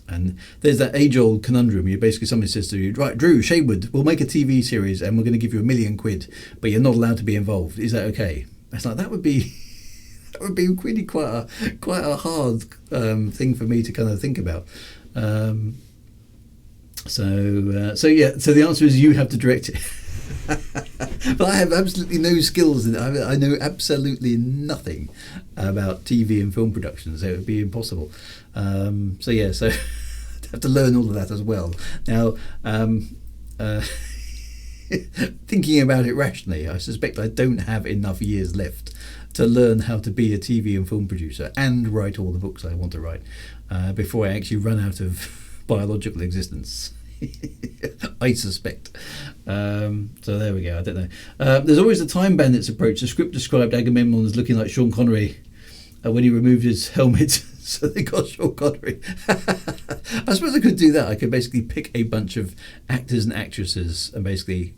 And there's that age-old conundrum. You basically, somebody says to you, right, Drew, Shadewood, we'll make a TV series and we're going to give you £1 million, but you're not allowed to be involved. Is that okay? It's like, that would be really quite a hard thing for me to kind of think about. So the answer is you have to direct it. But I have absolutely no skills in it. I know absolutely nothing about TV and film production, so it would be impossible. So I'd have to learn all of that as well. Now, thinking about it rationally, I suspect I don't have enough years left to learn how to be a TV and film producer and write all the books I want to write before I actually run out of biological existence. I suspect. So there we go. I don't know. There's always the Time Bandits approach. The script described Agamemnon as looking like Sean Connery when he removed his helmet, so they got Sean Connery. I suppose I could do that. I could basically pick a bunch of actors and actresses and basically,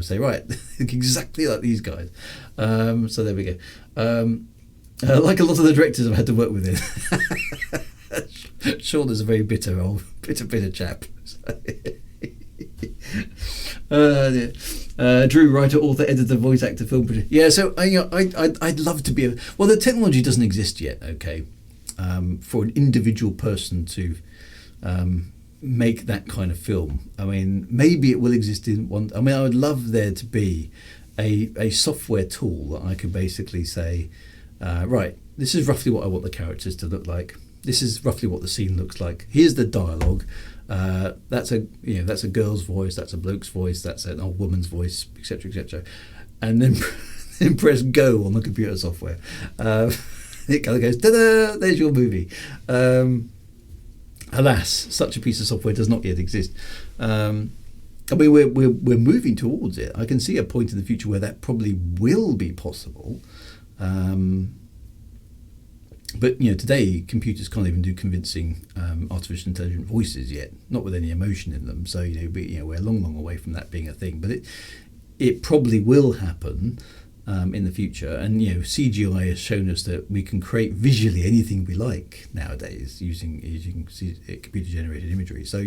say, right, look exactly like these guys. So there we go. Like a lot of the directors I've had to work with in. Sean is a very bitter chap. Drew, writer, author, editor, voice actor, film producer. Yeah, so I'd love to be the technology doesn't exist yet. Okay, for an individual person to make that kind of film. I mean, maybe it will exist in one. I mean, I would love there to be a software tool that I could basically say, right, this is roughly what I want the characters to look like. This is roughly what the scene looks like. Here's the dialogue. That's a girl's voice. That's a bloke's voice. That's an old woman's voice, etc., etc. And then press go on the computer software. It kind of goes, ta-da! There's your movie. Alas, such a piece of software does not yet exist. I mean, we're moving towards it. I can see a point in the future where that probably will be possible. But today computers can't even do convincing artificial intelligent voices yet, not with any emotion in them. So we're a long away from that being a thing. But it probably will happen in the future. And CGI has shown us that we can create visually anything we like nowadays using computer generated imagery. So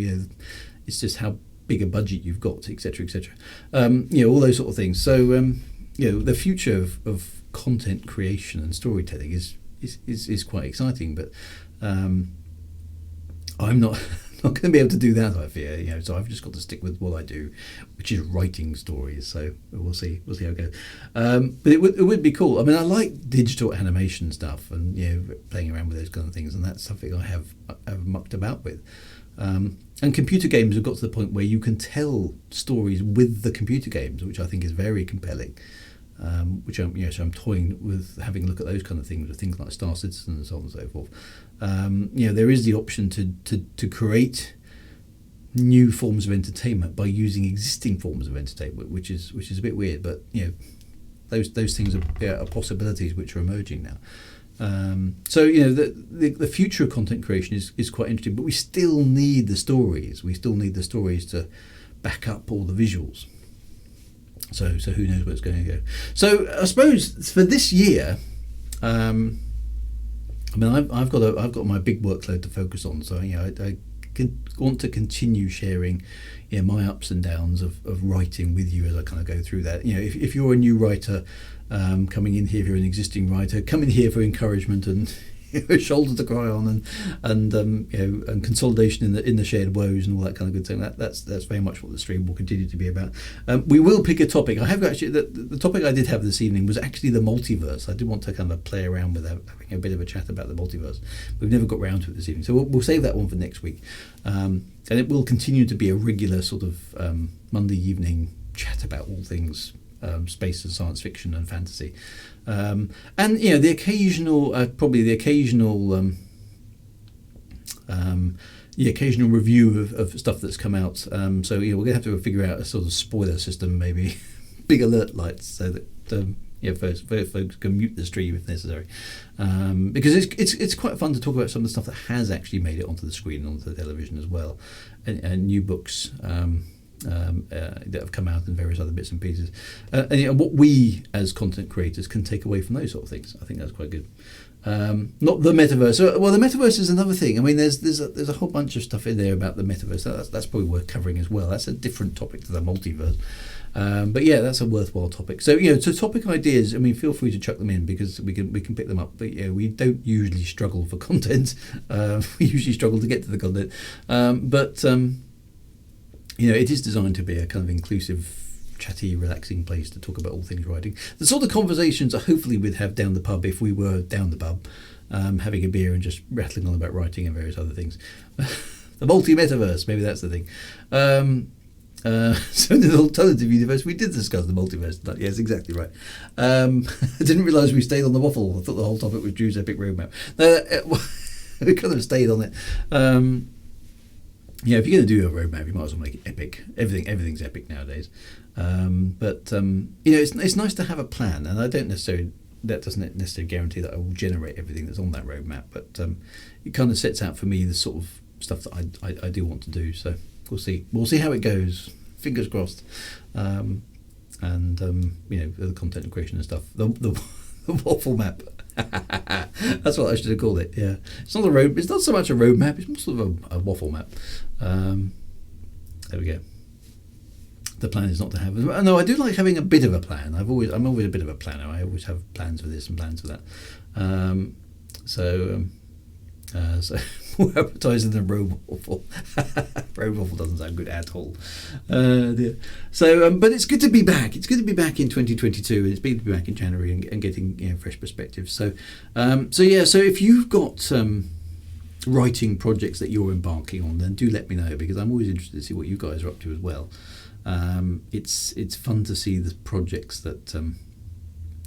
it's just how big a budget you've got, etc., etc. All those sort of things. So the future of content creation and storytelling is quite exciting, but I'm not going to be able to do that, I fear. So I've just got to stick with what I do, which is writing stories. So we'll see how it goes. But it would be cool. I mean, I like digital animation stuff and playing around with those kind of things, and that's something I have mucked about with. And computer games have got to the point where you can tell stories with the computer games, which I think is very compelling. Which I'm toying with having a look at those kind of things, with things like Star Citizen and so on and so forth. There is the option to create new forms of entertainment by using existing forms of entertainment, which is a bit weird, but those things are possibilities which are emerging now. So the future of content creation is quite interesting, but we still need the stories. We still need the stories to back up all the visuals. So who knows where it's going to go. So I suppose for this year, I mean, I've got my big workload to focus on. So I want to continue sharing my ups and downs of writing with you as I kind of go through that. If you're a new writer coming in here, if you're an existing writer, come in here for encouragement and shoulder to cry on, and consolidation in the shared woes and all that kind of good thing. That's very much what the stream will continue to be about. We will pick a topic. I have actually the topic I did have this evening was actually the multiverse. I did want to kind of play around with having a bit of a chat about the multiverse. We've never got round to it this evening, so we'll save that one for next week. And it will continue to be a regular sort of Monday evening chat about all things space and science fiction and fantasy, and the occasional review of stuff that's come out. So we're gonna have to figure out a sort of spoiler system, maybe big alert lights, so that folks can mute the stream if necessary, because it's quite fun to talk about some of the stuff that has actually made it onto the screen and onto the television as well, and new books. that have come out and various other bits and pieces, and what we as content creators can take away from those sort of things. I think that's quite good. Not the metaverse. Well, the metaverse is another thing. I mean, there's a whole bunch of stuff in there about the metaverse. That's probably worth covering as well. That's a different topic to the multiverse. But yeah, that's a worthwhile topic. So so topic ideas. I mean, feel free to chuck them in because we can pick them up. But we don't usually struggle for content. We usually struggle to get to the content. But it is designed to be a kind of inclusive, chatty, relaxing place to talk about all things writing. The sort of conversations that hopefully we'd have down the pub if we were down the pub, having a beer and just rattling on about writing and various other things. The multi-metaverse, maybe that's the thing. So in the alternative universe, we did discuss the multiverse. Yes, exactly right. I didn't realise we stayed on the waffle. I thought the whole topic was Drew's epic roadmap. We kind of stayed on it. If you're going to do a roadmap, you might as well make it epic. Everything's epic nowadays. It's nice to have a plan, and that doesn't necessarily guarantee that I will generate everything that's on that roadmap, but it kind of sets out for me the sort of stuff that I do want to do. So we'll see how it goes. Fingers crossed. The content creation and stuff. The waffle map. That's what I should have called it. Yeah, it's not so much a roadmap. It's more sort of a waffle map. There we go. The plan is not to have. No, I do like having a bit of a plan. I'm always a bit of a planner. I always have plans for this and plans for that. So more advertising than road waffle. Road waffle doesn't sound good at all. So, but it's good to be back. It's good to be back in 2022. It's good to be back in January and getting fresh perspectives. So if you've got writing projects that you're embarking on, then do let me know, because I'm always interested to see what you guys are up to as well. It's fun to see the projects that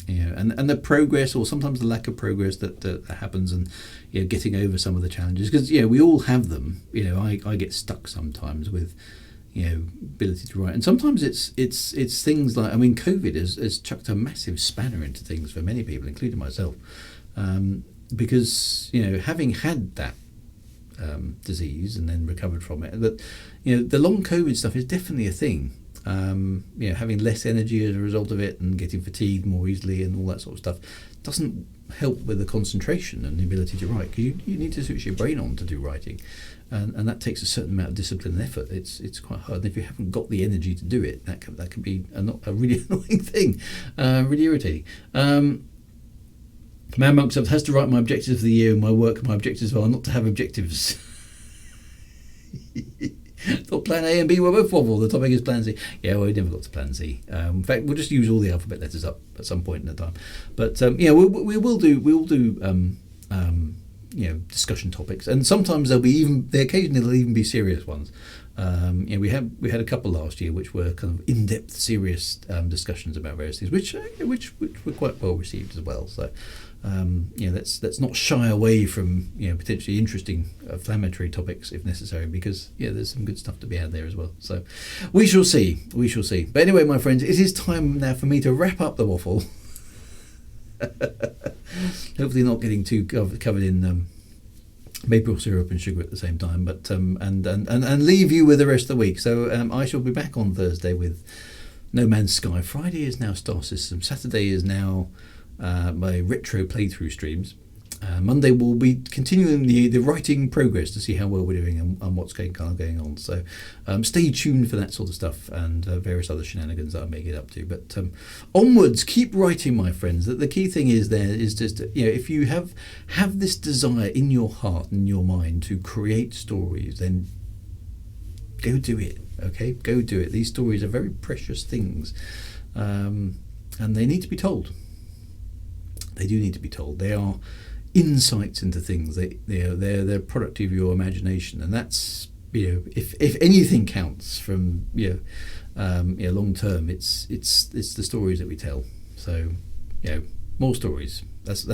and the progress, or sometimes the lack of progress that happens, and getting over some of the challenges, because we all have them. I get stuck sometimes with ability to write, and sometimes it's things like, I mean, COVID has chucked a massive spanner into things for many people, including myself, because having had that disease and then recovered from it, that the long COVID stuff is definitely a thing. Having less energy as a result of it and getting fatigued more easily and all that sort of stuff doesn't help with the concentration and the ability to write, because you need to switch your brain on to do writing, and that takes a certain amount of discipline and effort. It's quite hard, and if you haven't got the energy to do it, that can be a really annoying thing, really irritating. Man Monk says, has to write my objectives of the year, and my objectives are not to have objectives. Thought plan A and B were both waffle. The topic is plan Z. Yeah, well, we never got to plan Z. In fact, we'll just use all the alphabet letters up at some point in the time. But we will do discussion topics, and sometimes occasionally they'll even be serious ones. We had a couple last year which were kind of in-depth, serious discussions about various things, which were quite well received as well. So. Let's not shy away from potentially interesting, inflammatory topics if necessary, because there's some good stuff to be had there as well. So we shall see. But anyway, my friends, it is time now for me to wrap up the waffle. Hopefully, not getting too covered in maple syrup and sugar at the same time, but and leave you with the rest of the week. So I shall be back on Thursday with No Man's Sky. Friday is now Star System. Saturday is now my retro playthrough streams. Monday we'll be continuing the writing progress to see how well we're doing and what's going on. So stay tuned for that sort of stuff and various other shenanigans that I may get up to. But onwards, keep writing, my friends. The key thing is just if you have this desire in your heart and your mind to create stories, then go do it. Okay, go do it. These stories are very precious things, and they need to be told. They do need to be told. They are insights into things. They're a product of your imagination, and that's if anything counts from long term, it's the stories that we tell. So more stories. That's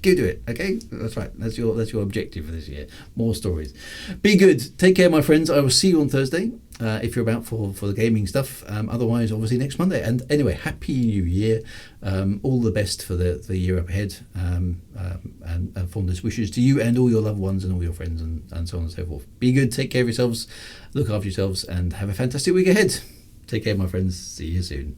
Go do it, okay? That's right. That's your objective for this year. More stories. Be good. Take care, my friends. I will see you on Thursday if you're about for the gaming stuff. Otherwise, obviously next Monday. And anyway, Happy New Year. All the best for the year up ahead. And fondest wishes to you and all your loved ones and all your friends and so on and so forth. Be good. Take care of yourselves. Look after yourselves and have a fantastic week ahead. Take care, my friends. See you soon.